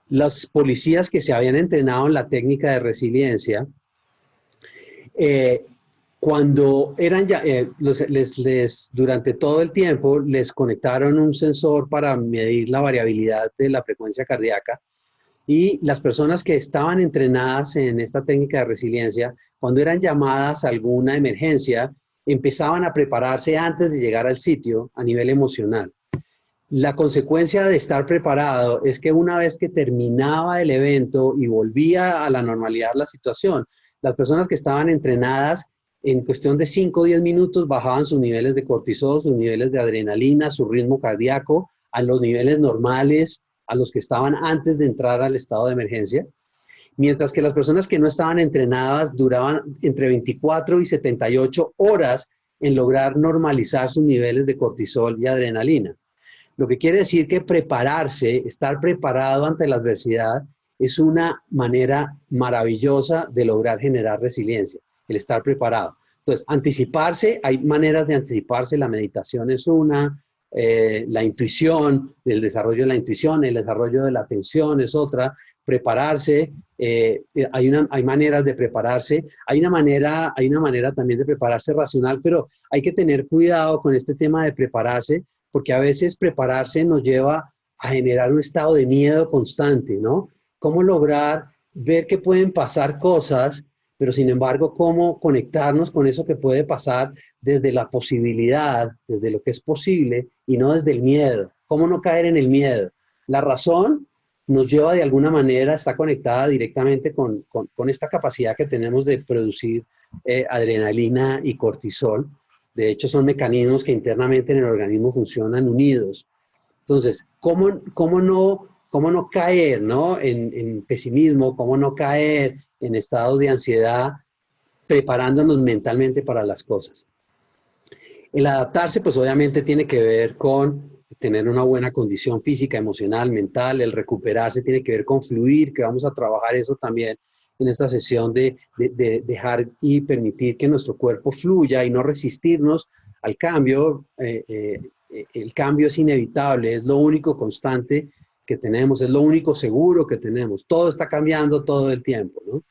los policías que se habían entrenado en la técnica de resiliencia, cuando eran ya, durante todo el tiempo les conectaron un sensor para medir la variabilidad de la frecuencia cardíaca, y las personas que estaban entrenadas en esta técnica de resiliencia, cuando eran llamadas a alguna emergencia, empezaban a prepararse antes de llegar al sitio a nivel emocional. La consecuencia de estar preparado es que una vez que terminaba el evento y volvía a la normalidad la situación, las personas que estaban entrenadas en cuestión de 5 o 10 minutos bajaban sus niveles de cortisol, sus niveles de adrenalina, su ritmo cardíaco a los niveles normales, a los que estaban antes de entrar al estado de emergencia, mientras que las personas que no estaban entrenadas duraban entre 24 y 78 horas en lograr normalizar sus niveles de cortisol y adrenalina. Lo que quiere decir que prepararse, estar preparado ante la adversidad, es una manera maravillosa de lograr generar resiliencia, el estar preparado. Entonces, anticiparse, hay maneras de anticiparse, la meditación es una, la intuición, el desarrollo de la intuición, el desarrollo de la atención es otra, prepararse, hay maneras de prepararse, hay una manera también de prepararse racional, pero hay que tener cuidado con este tema de prepararse, porque a veces prepararse nos lleva a generar un estado de miedo constante, ¿no? ¿Cómo lograr ver que pueden pasar cosas, pero sin embargo, cómo conectarnos con eso que puede pasar desde la posibilidad, desde lo que es posible y no desde el miedo? ¿Cómo no caer en el miedo? La razón nos lleva de alguna manera, está conectada directamente con esta capacidad que tenemos de producir adrenalina y cortisol. De hecho, son mecanismos que internamente en el organismo funcionan unidos. Entonces, ¿cómo no caer, ¿no? En pesimismo? ¿Cómo no caer en estados de ansiedad preparándonos mentalmente para las cosas? El adaptarse, pues obviamente tiene que ver con tener una buena condición física, emocional, mental. El recuperarse tiene que ver con fluir, que vamos a trabajar eso también en esta sesión de dejar y permitir que nuestro cuerpo fluya y no resistirnos al cambio. El cambio es inevitable, es lo único constante que tenemos, es lo único seguro que tenemos. Todo está cambiando todo el tiempo, ¿no?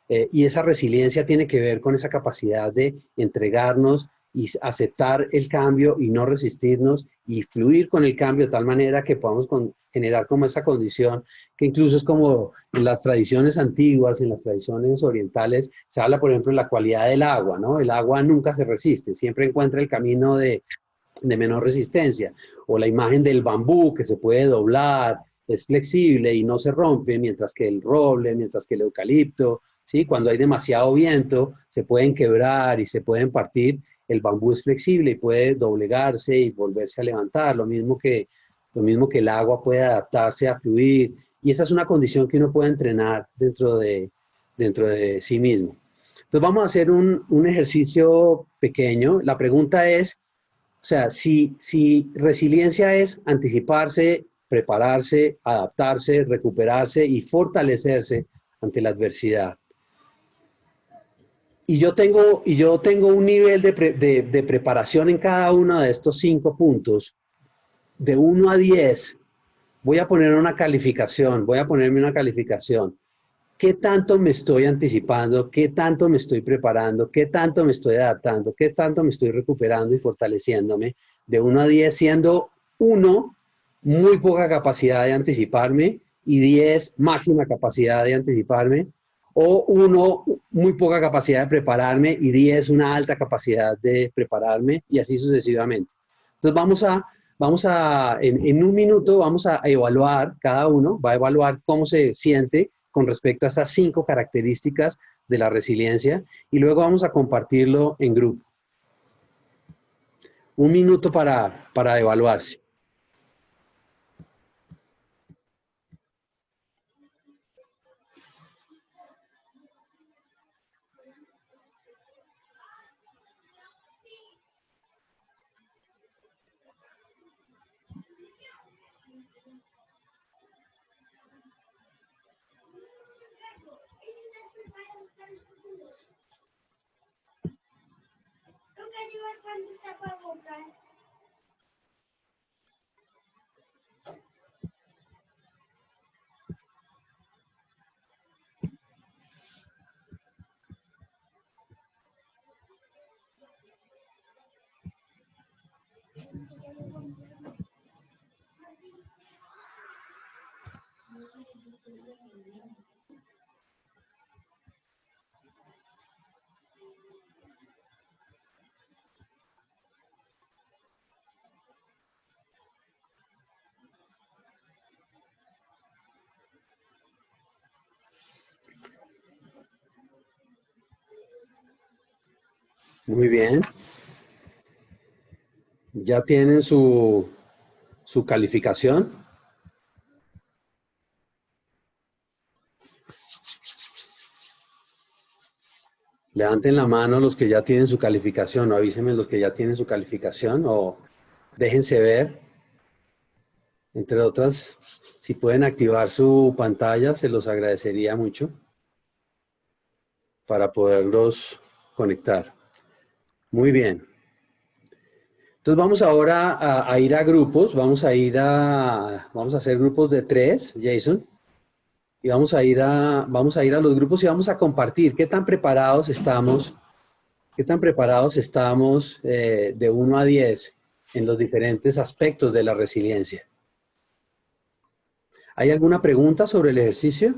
Y esa resiliencia tiene que ver con esa capacidad de entregarnos y aceptar el cambio y no resistirnos y fluir con el cambio de tal manera que podamos generar como esa condición que incluso es como en las tradiciones antiguas, en las tradiciones orientales, se habla, por ejemplo, de la cualidad del agua, ¿no? El agua nunca se resiste, siempre encuentra el camino de menor resistencia. O la imagen del bambú que se puede doblar, es flexible y no se rompe, mientras que el roble, mientras que el eucalipto, ¿sí? Cuando hay demasiado viento, se pueden quebrar y se pueden partir. El bambú es flexible y puede doblegarse y volverse a levantar, lo mismo que el agua puede adaptarse a fluir. Y esa es una condición que uno puede entrenar dentro de sí mismo. Entonces vamos a hacer un ejercicio pequeño. La pregunta es, o sea, si resiliencia es anticiparse, prepararse, adaptarse, recuperarse y fortalecerse ante la adversidad. Y yo tengo un nivel de preparación en cada uno de estos 5 puntos. De 1 a 10, voy a ponerme una calificación. ¿Qué tanto me estoy anticipando? ¿Qué tanto me estoy preparando? ¿Qué tanto me estoy adaptando? ¿Qué tanto me estoy recuperando y fortaleciéndome? De 1 a 10, siendo 1, muy poca capacidad de anticiparme, y 10, máxima capacidad de anticiparme. O 1, muy poca capacidad de prepararme, y 10, una alta capacidad de prepararme, y así sucesivamente. Entonces en un minuto vamos a evaluar, cada uno va a evaluar cómo se siente con respecto a estas 5 características de la resiliencia, y luego vamos a compartirlo en grupo. Un minuto para evaluarse. Muy bien. ¿Ya tienen su calificación? Levanten la mano los que ya tienen su calificación, o avísenme los que ya tienen su calificación, o déjense ver. Entre otras, si pueden activar su pantalla, se los agradecería mucho para poderlos conectar. Muy bien. Entonces vamos ahora a ir a grupos, vamos a hacer grupos de 3, Jason, y vamos a ir a los grupos y vamos a compartir qué tan preparados estamos de 1 a 10 en los diferentes aspectos de la resiliencia. ¿Hay alguna pregunta sobre el ejercicio?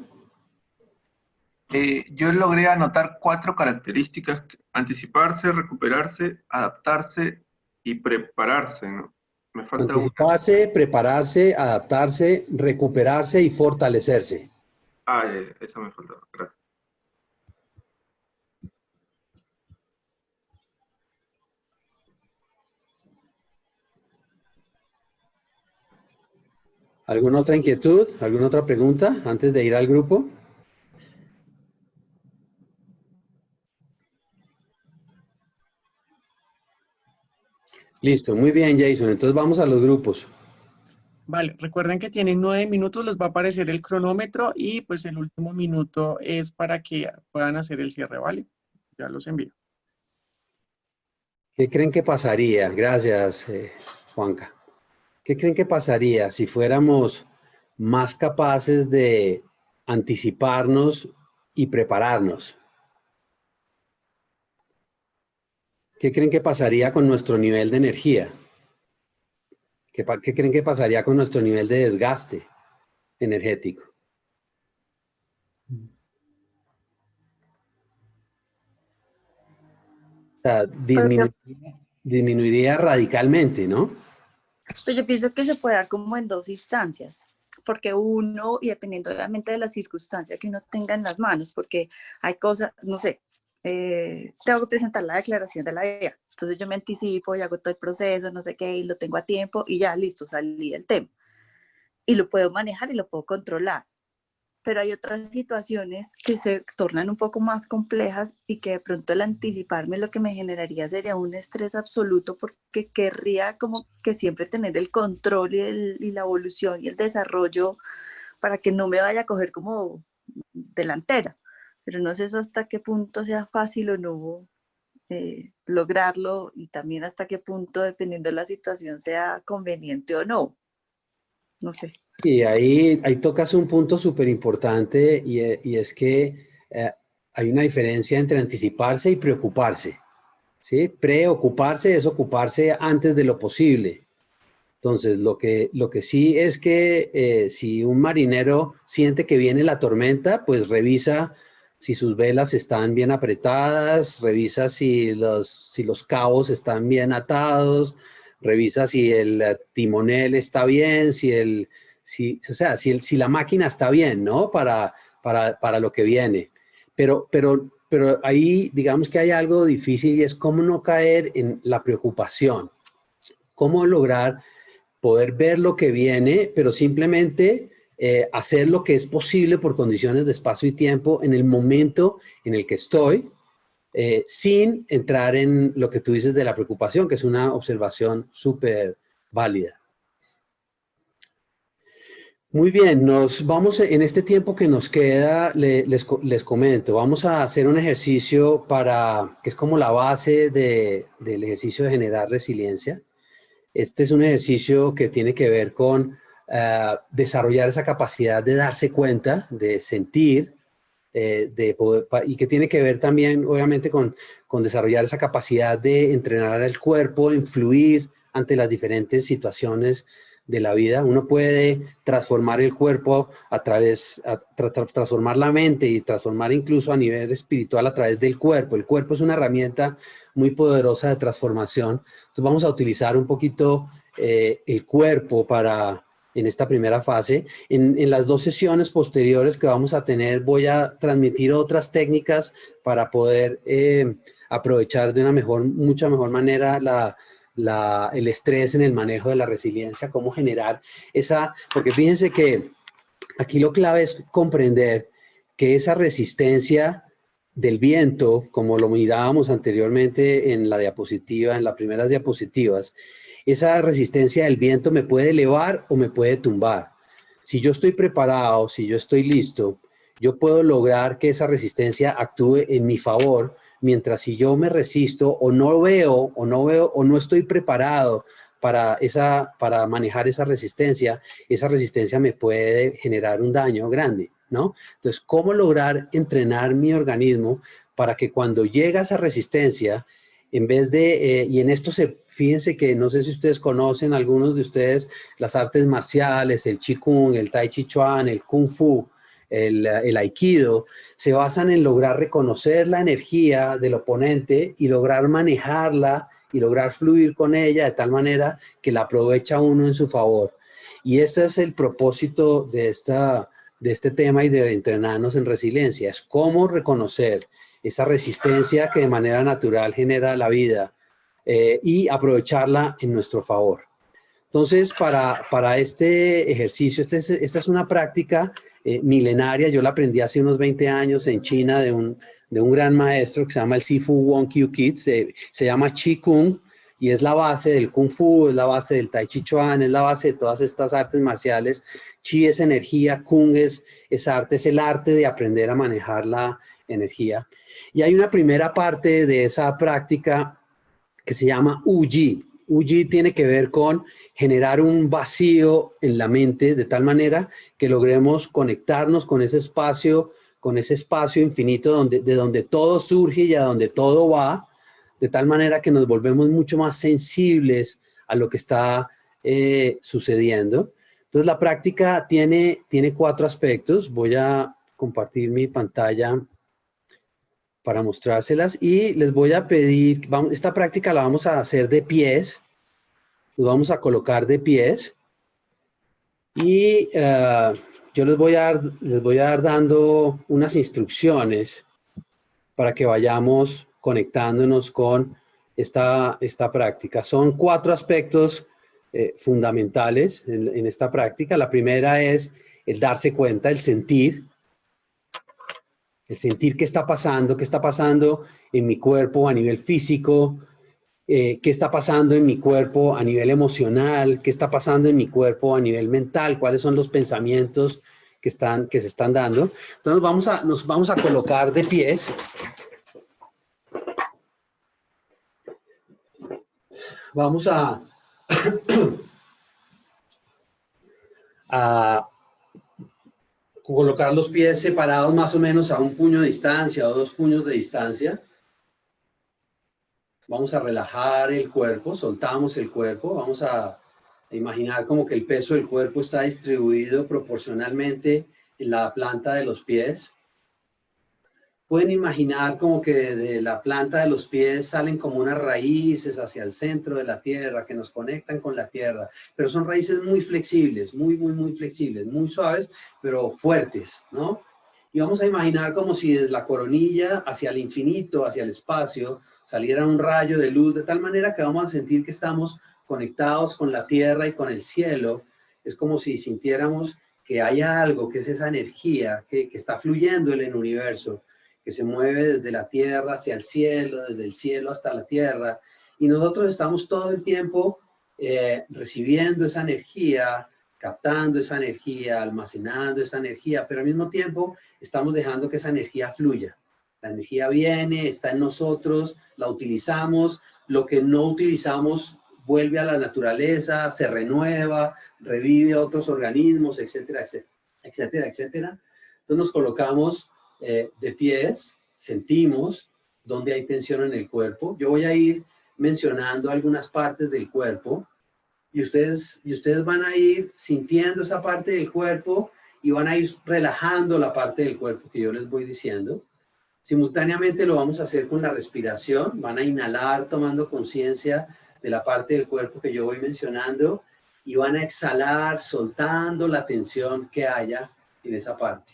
Yo logré anotar 4 características: anticiparse, recuperarse, adaptarse y prepararse, ¿no? Me falta una. Anticiparse, prepararse, adaptarse, recuperarse y fortalecerse. Esa me faltaba. Gracias. ¿Alguna otra inquietud? ¿Alguna otra pregunta antes de ir al grupo? Listo, muy bien, Jason. Entonces vamos a los grupos. Vale, recuerden que tienen 9 minutos, les va a aparecer el cronómetro y pues el último minuto es para que puedan hacer el cierre, ¿vale? Ya los envío. ¿Qué creen que pasaría? Gracias, Juanca. ¿Qué creen que pasaría si fuéramos más capaces de anticiparnos y prepararnos? ¿Qué creen que pasaría con nuestro nivel de energía? ¿Qué creen que pasaría con nuestro nivel de desgaste energético? O sea, disminuiría radicalmente, ¿no? Pues yo pienso que se puede dar como en 2 instancias, porque uno, y dependiendo obviamente de la circunstancia que uno tenga en las manos, porque hay cosas, no sé, tengo que presentar la declaración de la vida, entonces yo me anticipo y hago todo el proceso, no sé qué, y lo tengo a tiempo y ya, listo, salí del tema. Y lo puedo manejar y lo puedo controlar. Pero hay otras situaciones que se tornan un poco más complejas y que de pronto el anticiparme lo que me generaría sería un estrés absoluto, porque querría como que siempre tener el control y la evolución y el desarrollo para que no me vaya a coger como delantera. Pero no sé eso hasta qué punto sea fácil o no lograrlo, y también hasta qué punto, dependiendo de la situación, sea conveniente o no. No sé. Y ahí tocas un punto súper importante y es que hay una diferencia entre anticiparse y preocuparse, ¿sí? Preocuparse es ocuparse antes de lo posible. Entonces, lo que sí es que si un marinero siente que viene la tormenta, pues revisa si sus velas están bien apretadas, revisa si los cabos están bien atados, revisa si el timonel está bien, si la máquina está bien, ¿no? Para lo que viene. Pero ahí, digamos que hay algo difícil y es cómo no caer en la preocupación. Cómo lograr poder ver lo que viene, pero simplemente hacer lo que es posible por condiciones de espacio y tiempo en el momento en el que estoy, sin entrar en lo que tú dices de la preocupación, que es una observación súper válida. Muy bien, nos vamos en este tiempo que nos queda, les comento, vamos a hacer un ejercicio que es como la base del ejercicio de generar resiliencia. Este es un ejercicio que tiene que ver con desarrollar esa capacidad de darse cuenta, de sentir, y que tiene que ver también, obviamente, con desarrollar esa capacidad de entrenar al cuerpo, influir ante las diferentes situaciones de la vida. Uno puede transformar el cuerpo transformar la mente y transformar incluso a nivel espiritual a través del cuerpo. El cuerpo es una herramienta muy poderosa de transformación. Entonces vamos a utilizar un poquito el cuerpo en esta primera fase. En las 2 sesiones posteriores que vamos a tener, voy a transmitir otras técnicas para poder aprovechar de una mucha mejor manera el estrés en el manejo de la resiliencia, cómo generar porque fíjense que aquí lo clave es comprender que esa resistencia del viento, como lo mirábamos anteriormente en la diapositiva, en las primeras diapositivas, esa resistencia del viento me puede elevar o me puede tumbar. Si yo estoy preparado, si yo estoy listo, yo puedo lograr que esa resistencia actúe en mi favor, mientras si yo me resisto o no veo o no estoy preparado para manejar esa resistencia me puede generar un daño grande, ¿no? Entonces, ¿cómo lograr entrenar mi organismo para que cuando llega esa resistencia, en vez de, y en esto fíjense que no sé si ustedes conocen, algunos de ustedes, las artes marciales, el Qigong, el Tai Chi Chuan, el Kung Fu, el Aikido, se basan en lograr reconocer la energía del oponente y lograr manejarla y lograr fluir con ella de tal manera que la aprovecha uno en su favor. Y ese es el propósito de este tema y de entrenarnos en resiliencia, es cómo reconocer esa resistencia que de manera natural genera la vida y aprovecharla en nuestro favor. Entonces, para este ejercicio, esta es una práctica milenaria. Yo la aprendí hace unos 20 años en China de un gran maestro que se llama el Sifu Wong Kyu Kit. Se llama Qigong y es la base del Kung Fu, es la base del Tai Chi Chuan, es la base de todas estas artes marciales. Qi es energía, Kung es arte, es el arte de aprender a manejar la energía. Y hay una primera parte de esa práctica que se llama Uji. Uji tiene que ver con generar un vacío en la mente de tal manera que logremos conectarnos con ese espacio infinito de donde todo surge y a donde todo va, de tal manera que nos volvemos mucho más sensibles a lo que está sucediendo. Entonces la práctica tiene 4 aspectos. Voy a compartir mi pantalla para mostrárselas y les voy a pedir, esta práctica la vamos a hacer de pies, nos vamos a colocar de pies y yo les voy a dar dando unas instrucciones para que vayamos conectándonos con esta práctica. Son 4 aspectos fundamentales en esta práctica. La primera es el darse cuenta, el sentir qué está pasando en mi cuerpo a nivel físico, qué está pasando en mi cuerpo a nivel emocional, qué está pasando en mi cuerpo a nivel mental, cuáles son los pensamientos que se están dando. Entonces nos vamos a colocar de pies. Vamos a colocar los pies separados más o menos a 1 puño de distancia o 2 puños de distancia. Vamos a relajar el cuerpo, soltamos el cuerpo, vamos a imaginar como que el peso del cuerpo está distribuido proporcionalmente en la planta de los pies. Pueden imaginar como que de la planta de los pies salen como unas raíces hacia el centro de la tierra que nos conectan con la tierra, pero son raíces muy flexibles, muy flexibles, muy suaves, pero fuertes, ¿no? Y vamos a imaginar como si desde la coronilla hacia el infinito, hacia el espacio, saliera un rayo de luz, de tal manera que vamos a sentir que estamos conectados con la tierra y con el cielo. Es como si sintiéramos que hay algo, que es esa energía que está fluyendo en el universo, que se mueve desde la tierra hacia el cielo, desde el cielo hasta la tierra, y nosotros estamos todo el tiempo recibiendo esa energía, captando esa energía, almacenando esa energía, pero al mismo tiempo estamos dejando que esa energía fluya. La energía viene, está en nosotros, la utilizamos, lo que no utilizamos vuelve a la naturaleza, se renueva, revive a otros organismos, etcétera, etcétera, etcétera. Entonces nos colocamos de pies, sentimos dónde hay tensión en el cuerpo. Yo voy a ir mencionando algunas partes del cuerpo y ustedes van a ir sintiendo esa parte del cuerpo y van a ir relajando la parte del cuerpo que yo les voy diciendo. Simultáneamente lo vamos a hacer con la respiración. Van a inhalar tomando conciencia de la parte del cuerpo que yo voy mencionando y van a exhalar soltando la tensión que haya en esa parte.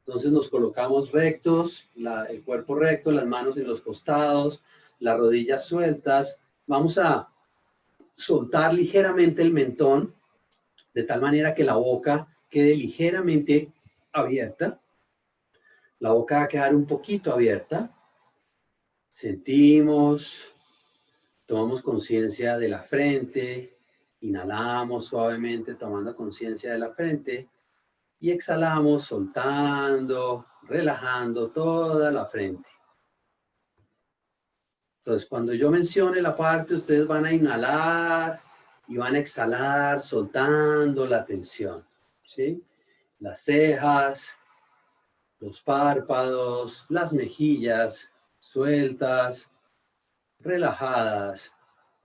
Entonces nos colocamos rectos, el cuerpo recto, las manos en los costados, las rodillas sueltas. Vamos a soltar ligeramente el mentón, de tal manera que la boca quede ligeramente abierta. La boca va a quedar un poquito abierta. Sentimos, Tomamos conciencia de la frente, inhalamos suavemente tomando conciencia de la frente y exhalamos soltando, relajando toda la frente. Entonces, cuando yo mencione la parte, ustedes van a inhalar y van a exhalar soltando la tensión, ¿sí? Las cejas, los párpados, las mejillas sueltas, relajadas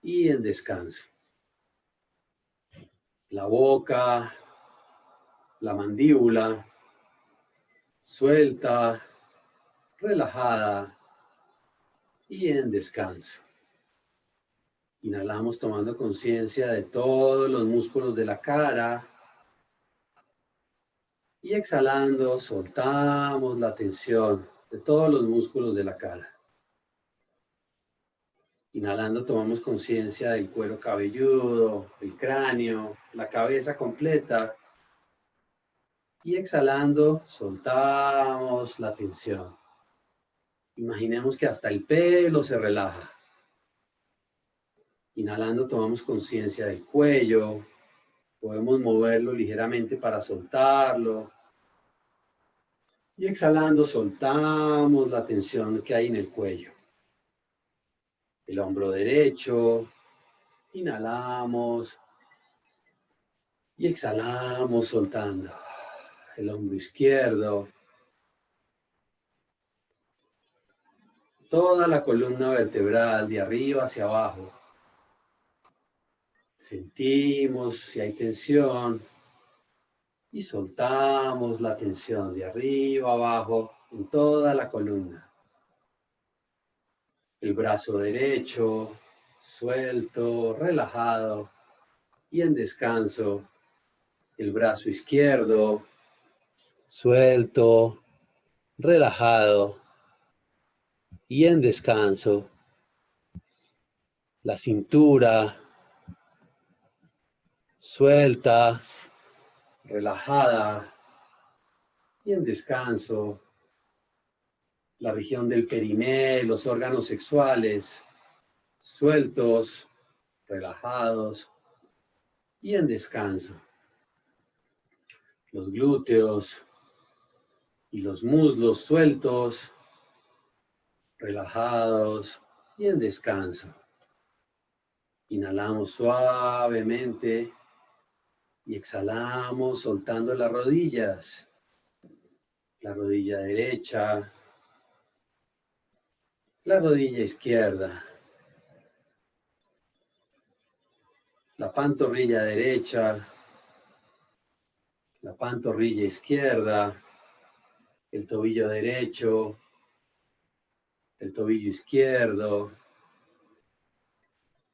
y en descanso. La boca, la mandíbula, suelta, relajada y en descanso. Inhalamos tomando conciencia de todos los músculos de la cara. Y exhalando, soltamos la tensión de todos los músculos de la cara. Inhalando, tomamos conciencia del cuero cabelludo, el cráneo, la cabeza completa. Y exhalando, soltamos la tensión. Imaginemos que hasta el pelo se relaja. Inhalando, tomamos conciencia del cuello. Podemos moverlo ligeramente para soltarlo. Y exhalando, soltamos la tensión que hay en el cuello. El hombro derecho. Inhalamos. Y exhalamos, soltando. El hombro izquierdo. Toda la columna vertebral, de arriba hacia abajo. Sentimos si hay tensión. Y soltamos la tensión de arriba abajo en toda la columna. El brazo derecho, suelto, relajado y en descanso. El brazo izquierdo, suelto, relajado y en descanso. La cintura, suelta, relajada y en descanso. La región del periné, los órganos sexuales, sueltos, relajados y en descanso. Los glúteos y los muslos sueltos, relajados y en descanso. Inhalamos suavemente y exhalamos soltando las rodillas. La rodilla derecha, la rodilla izquierda, la pantorrilla derecha, la pantorrilla izquierda, el tobillo derecho, el tobillo izquierdo,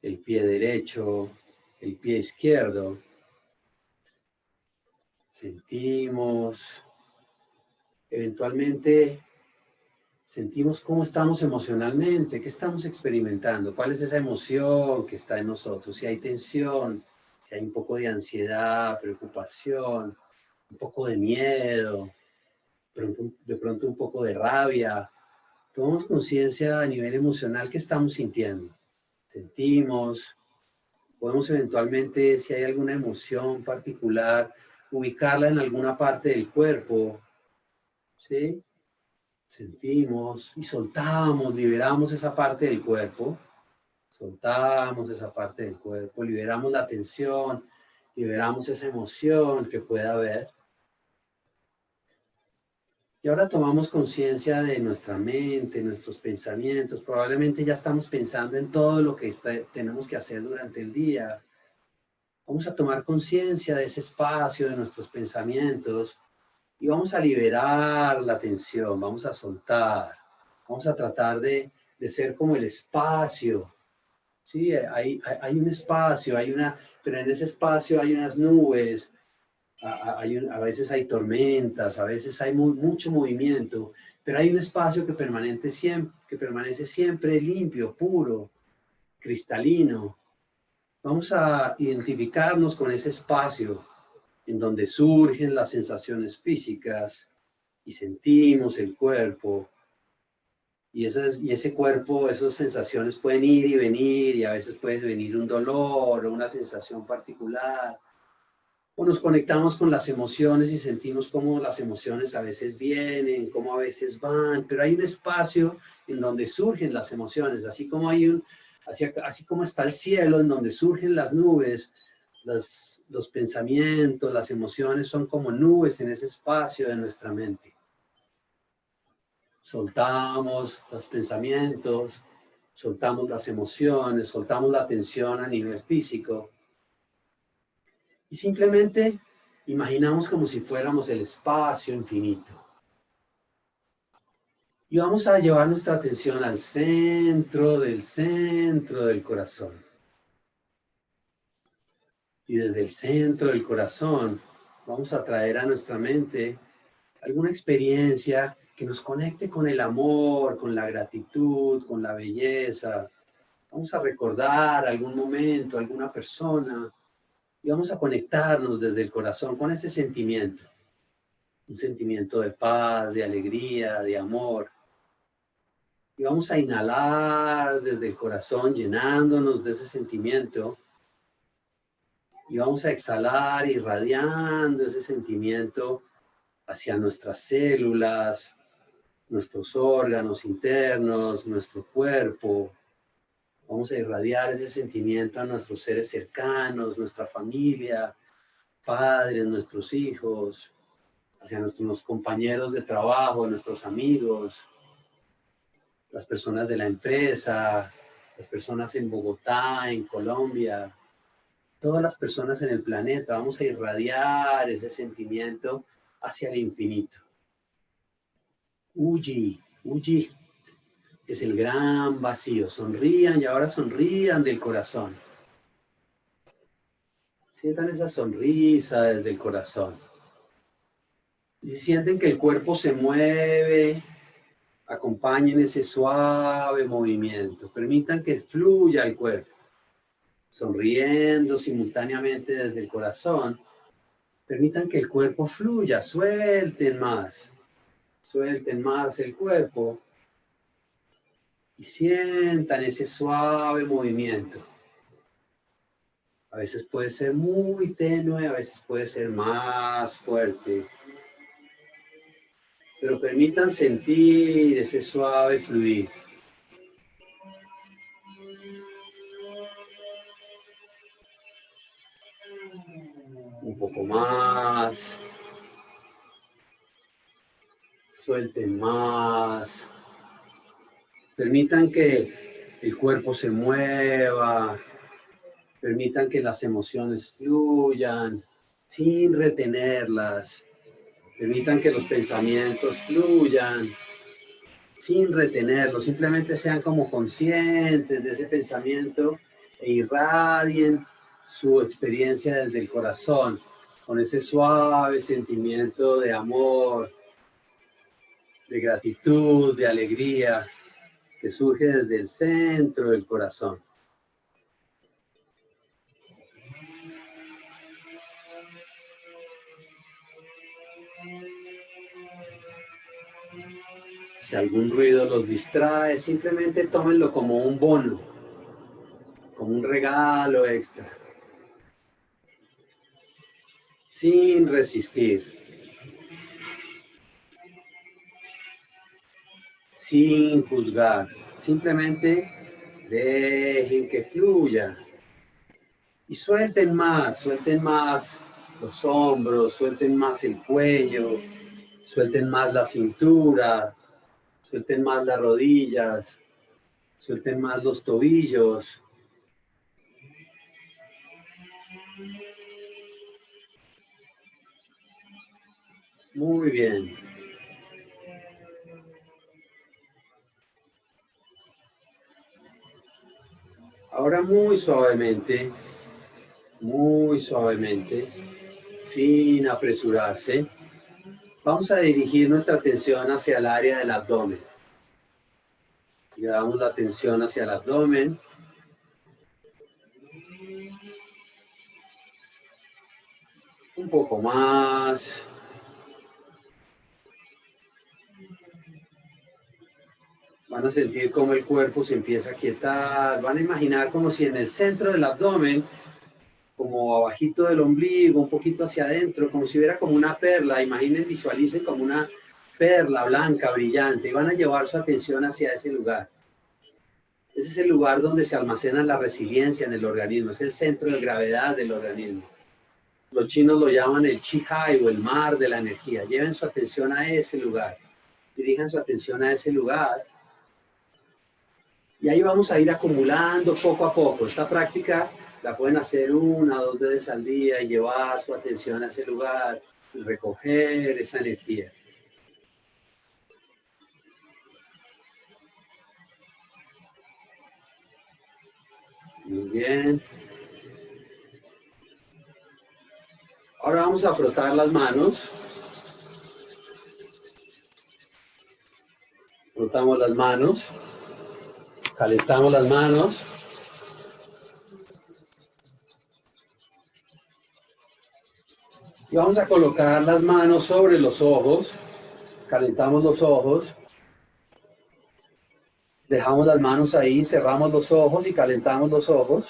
el pie derecho, el pie izquierdo. Sentimos, eventualmente sentimos cómo estamos emocionalmente, qué estamos experimentando, cuál es esa emoción que está en nosotros, si hay tensión, si hay un poco de ansiedad, preocupación, un poco de miedo, de pronto un poco de rabia. Tomamos conciencia a nivel emocional qué estamos sintiendo. Sentimos, podemos eventualmente, si hay alguna emoción particular, ubicarla en alguna parte del cuerpo, ¿sí? Sentimos y soltamos, liberamos esa parte del cuerpo, soltamos esa parte del cuerpo, liberamos la tensión, liberamos esa emoción que pueda haber. Y ahora tomamos conciencia de nuestra mente, nuestros pensamientos. Probablemente ya estamos pensando en todo lo que tenemos que hacer durante el día. Vamos a tomar conciencia de ese espacio de nuestros pensamientos y vamos a liberar la tensión, vamos a soltar. Vamos a tratar de ser como el espacio. Sí, hay un espacio, pero en ese espacio hay unas nubes. A veces hay tormentas, a veces hay mucho movimiento, pero hay un espacio que permanece siempre limpio, puro, cristalino. Vamos a identificarnos con ese espacio en donde surgen las sensaciones físicas y sentimos el cuerpo Y ese cuerpo, esas sensaciones pueden ir y venir, y a veces puede venir un dolor o una sensación particular. O nos conectamos con las emociones y sentimos cómo las emociones a veces vienen, cómo a veces van, pero hay un espacio en donde surgen las emociones, así como así como está el cielo en donde surgen las nubes, los pensamientos, las emociones son como nubes en ese espacio de nuestra mente. Soltamos los pensamientos, soltamos las emociones, soltamos la tensión a nivel físico y simplemente imaginamos como si fuéramos el espacio infinito. Y vamos a llevar nuestra atención al centro del corazón. Y desde el centro del corazón vamos a traer a nuestra mente alguna experiencia que nos conecte con el amor, con la gratitud, con la belleza. Vamos a recordar algún momento, alguna persona, y vamos a conectarnos desde el corazón con ese sentimiento. Un sentimiento de paz, de alegría, de amor. Y vamos a inhalar desde el corazón, llenándonos de ese sentimiento. Y vamos a exhalar, irradiando ese sentimiento hacia nuestras células, nuestros órganos internos, nuestro cuerpo. Vamos a irradiar ese sentimiento a nuestros seres cercanos, nuestra familia, padres, nuestros hijos, hacia nuestros compañeros de trabajo, nuestros amigos, las personas de la empresa, las personas en Bogotá, en Colombia, todas las personas en el planeta. Vamos a irradiar ese sentimiento hacia el infinito. Uji, Uji es el gran vacío. Sonrían y ahora sonrían del corazón. Sientan esa sonrisa desde el corazón. Y si sienten que el cuerpo se mueve, acompañen ese suave movimiento. Permitan que fluya el cuerpo. Sonriendo simultáneamente desde el corazón. Permitan que el cuerpo fluya. Suelten más el cuerpo. Y sientan ese suave movimiento. A veces puede ser muy tenue, a veces puede ser más fuerte. Pero permitan sentir ese suave fluir. Un poco más. Suelten más. Permitan que el cuerpo se mueva. Permitan que las emociones fluyan sin retenerlas. Permitan que los pensamientos fluyan sin retenerlos. Simplemente sean como conscientes de ese pensamiento e irradien su experiencia desde el corazón, con ese suave sentimiento de amor, de gratitud, de alegría, que surge desde el centro del corazón. Si algún ruido los distrae, simplemente tómenlo como un bono, como un regalo extra, sin resistir, sin juzgar, simplemente dejen que fluya y suelten más los hombros, suelten más el cuello, suelten más la cintura, suelten más las rodillas, suelten más los tobillos. Muy bien. Ahora muy suavemente, sin apresurarse, vamos a dirigir nuestra atención hacia el área del abdomen. Llevamos la atención hacia el abdomen. Un poco más. Van a sentir cómo el cuerpo se empieza a quietar. Van a imaginar como si en el centro del abdomen, como abajito del ombligo, un poquito hacia adentro, como si hubiera como una perla. Imaginen, visualicen como una perla blanca, brillante, y van a llevar su atención hacia ese lugar. Ese es el lugar donde se almacena la resiliencia en el organismo, es el centro de gravedad del organismo. Los chinos lo llaman el Chi-Hai o el mar de la energía. Lleven su atención a ese lugar, dirijan su atención a ese lugar. Y ahí vamos a ir acumulando poco a poco. Esta práctica la pueden hacer 1 o 2 veces al día y llevar su atención a ese lugar y recoger esa energía. Muy bien. Ahora vamos a frotar las manos. Frotamos las manos. Calentamos las manos. Y vamos a colocar las manos sobre los ojos. Calentamos los ojos. Dejamos las manos ahí, cerramos los ojos y calentamos los ojos.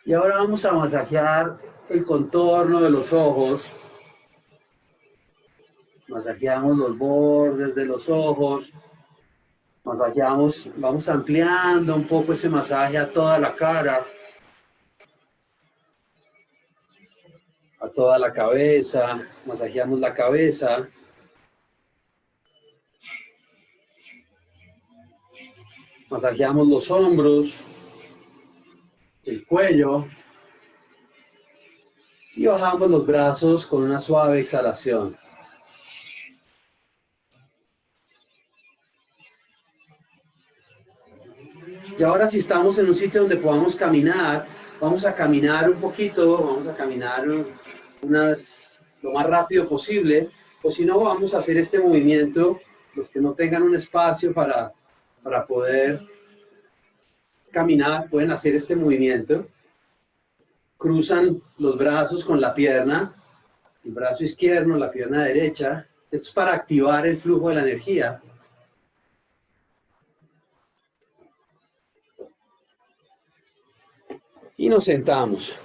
Y ahora vamos a masajear el contorno de los ojos. Masajeamos los bordes de los ojos. Masajeamos, vamos ampliando un poco ese masaje a toda la cara. A toda la cabeza. Masajeamos la cabeza. Masajeamos los hombros, el cuello y bajamos los brazos con una suave exhalación. Y ahora si estamos en un sitio donde podamos caminar, vamos a caminar un poquito, vamos a caminar lo más rápido posible, o si no vamos a hacer este movimiento, los que no tengan un espacio para poder caminar, pueden hacer este movimiento. Cruzan los brazos con la pierna, el brazo izquierdo, la pierna derecha. Esto es para activar el flujo de la energía. Y nos sentamos.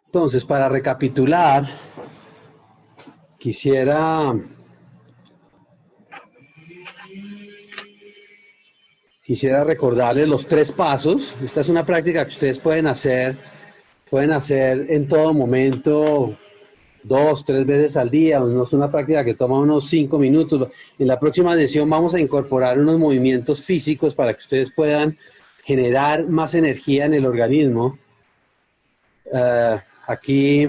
Entonces, para recapitular, quisiera recordarles los 3 pasos. Esta es una práctica que ustedes pueden hacer en todo momento, 2, 3 veces al día. No es una práctica que toma unos 5 minutos. En la próxima sesión vamos a incorporar unos movimientos físicos para que ustedes puedan generar más energía en el organismo. Aquí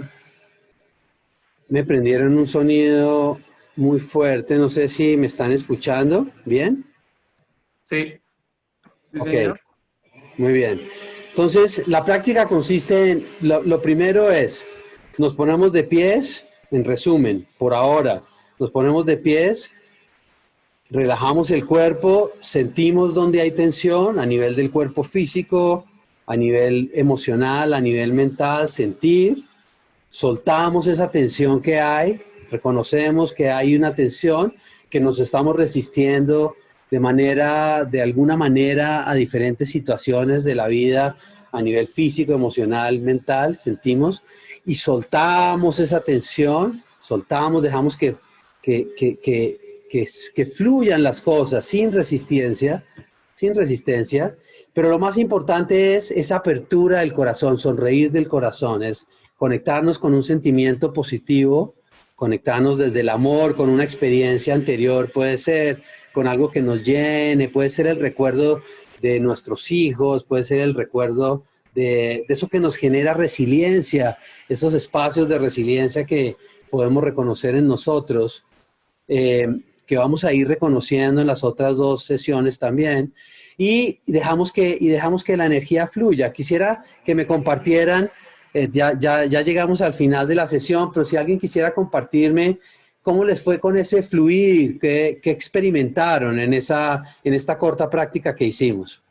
me prendieron un sonido muy fuerte, no sé si me están escuchando, ¿bien? Sí. Sí, ok, señor. Muy bien. Entonces, la práctica consiste en, lo primero es, nos ponemos de pies, en resumen, por ahora, nos ponemos de pies, relajamos el cuerpo, sentimos donde hay tensión a nivel del cuerpo físico, a nivel emocional, a nivel mental, sentir, soltamos esa tensión que hay, reconocemos que hay una tensión, que nos estamos resistiendo de alguna manera a diferentes situaciones de la vida, a nivel físico, emocional, mental, sentimos, y soltamos esa tensión, soltamos, dejamos que fluyan las cosas sin resistencia, pero lo más importante es esa apertura del corazón, sonreír del corazón, es conectarnos con un sentimiento positivo, conectarnos desde el amor, con una experiencia anterior, puede ser con algo que nos llene, puede ser el recuerdo de nuestros hijos, puede ser el recuerdo de eso que nos genera resiliencia, esos espacios de resiliencia que podemos reconocer en nosotros, que vamos a ir reconociendo en las otras 2 sesiones también, y dejamos que la energía fluya. Quisiera que me compartieran, ya llegamos al final de la sesión, pero si alguien quisiera compartirme cómo les fue con ese fluir? ¿Qué experimentaron en esta corta práctica que hicimos?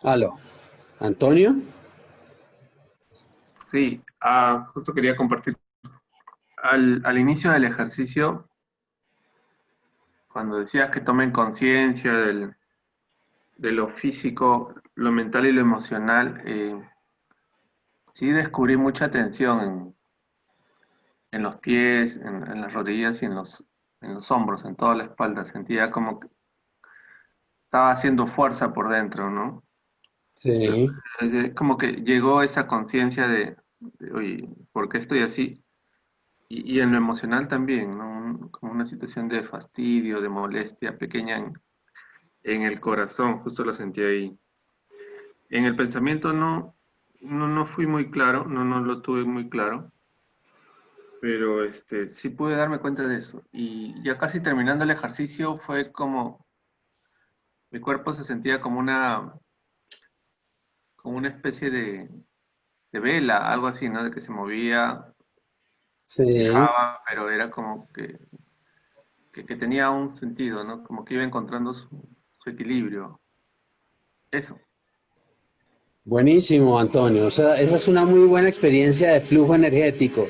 Aló, Antonio. Sí, justo quería compartir. Al inicio del ejercicio, cuando decías que tomen conciencia de lo físico, lo mental y lo emocional, sí descubrí mucha tensión en los pies, en las rodillas y en los hombros, en toda la espalda. Sentía como que estaba haciendo fuerza por dentro, ¿no? Sí. Como que llegó esa conciencia oye, ¿por qué estoy así? Y en lo emocional también, ¿no? Como una situación de fastidio, de molestia pequeña en el corazón, justo lo sentí ahí. En el pensamiento no fui muy claro, no lo tuve muy claro, pero sí pude darme cuenta de eso. Y ya casi terminando el ejercicio fue como, mi cuerpo se sentía como una especie de vela, algo así, ¿no? De que se movía, Sí. viajaba, pero era como que tenía un sentido, ¿no? Como que iba encontrando su equilibrio. Eso. Buenísimo, Antonio. O sea, esa es una muy buena experiencia de flujo energético.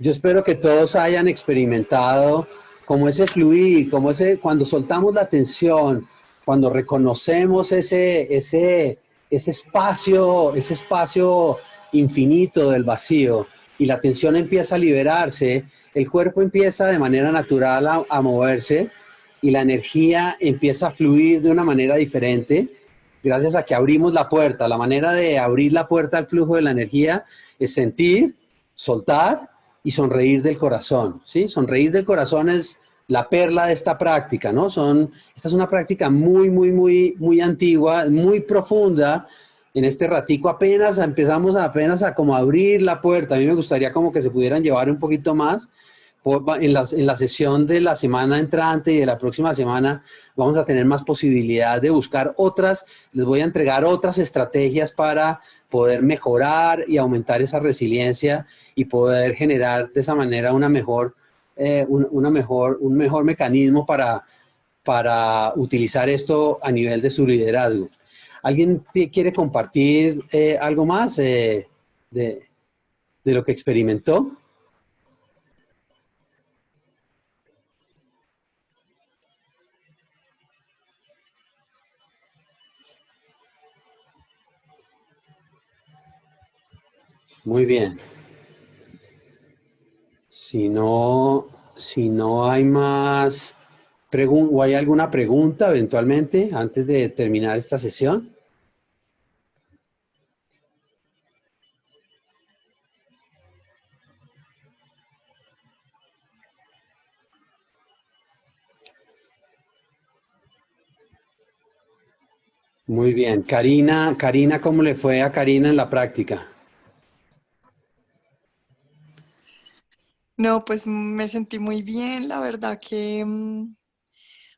Yo espero que todos hayan experimentado como ese fluir, como cuando soltamos la tensión, cuando reconocemos ese espacio infinito del vacío y la tensión empieza a liberarse, el cuerpo empieza de manera natural a moverse y la energía empieza a fluir de una manera diferente gracias a que abrimos la puerta. La manera de abrir la puerta al flujo de la energía es sentir, soltar y sonreír del corazón, ¿sí? Sonreír del corazón es la perla de esta práctica, ¿no? Esta es una práctica muy antigua, muy profunda. En este ratico empezamos a como abrir la puerta. A mí me gustaría como que se pudieran llevar un poquito más. En la sesión de la semana entrante y de la próxima semana vamos a tener más posibilidad de buscar otras, les voy a entregar otras estrategias para poder mejorar y aumentar esa resiliencia y poder generar de esa manera un mejor mecanismo para utilizar esto a nivel de su liderazgo. ¿Alguien quiere compartir algo más de lo que experimentó? Muy bien. Si no hay más preguntas o hay alguna pregunta eventualmente antes de terminar esta sesión. Muy bien. Karina, ¿cómo le fue a Karina en la práctica? No, pues me sentí muy bien, la verdad que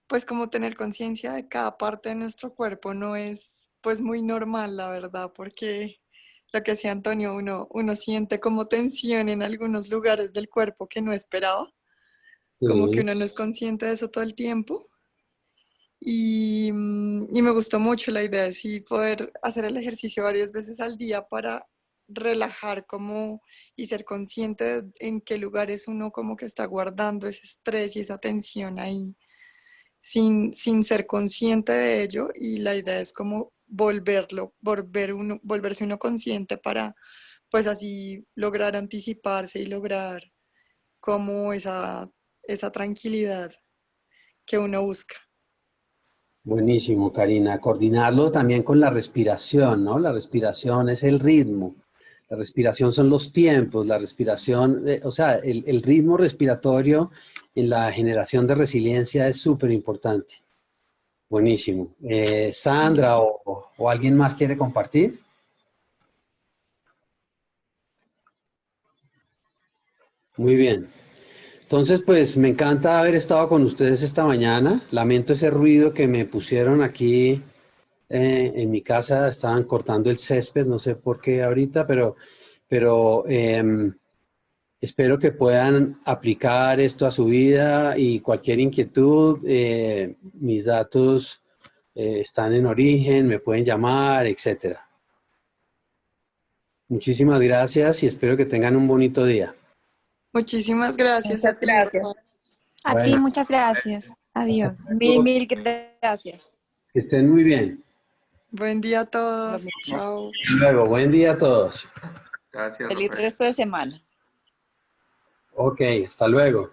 pues como tener conciencia de cada parte de nuestro cuerpo no es pues muy normal, la verdad, porque lo que decía Antonio, uno siente como tensión en algunos lugares del cuerpo que no esperaba, como que Sí. uno no es consciente de eso todo el tiempo. Y me gustó mucho la idea de sí poder hacer el ejercicio varias veces al día para relajar como y ser consciente de en qué lugares uno como que está guardando ese estrés y esa tensión ahí sin ser consciente de ello. Y la idea es como volverse uno consciente para pues así lograr anticiparse y lograr como esa tranquilidad que uno busca. Buenísimo, Karina. Coordinarlo también con la respiración, ¿no? La respiración es el ritmo. La respiración son los tiempos, la respiración, o sea, el ritmo respiratorio en la generación de resiliencia es súper importante. Buenísimo. Sandra o alguien más quiere compartir. Muy bien. Entonces, pues me encanta haber estado con ustedes esta mañana. Lamento ese ruido que me pusieron aquí en mi casa. Estaban cortando el césped, no sé por qué ahorita, pero espero que puedan aplicar esto a su vida y cualquier inquietud, mis datos están en Origen, me pueden llamar, etcétera. Muchísimas gracias y espero que tengan un bonito día. Muchísimas gracias Muchas a ti. gracias. Rafa. A ti, Bueno. muchas gracias. Adiós. Mil gracias. Que estén muy bien. Buen día a Lo todos. mismo. Chao. Hasta luego. Buen día a todos. Gracias, Feliz Rafael. resto de semana. Ok, hasta luego.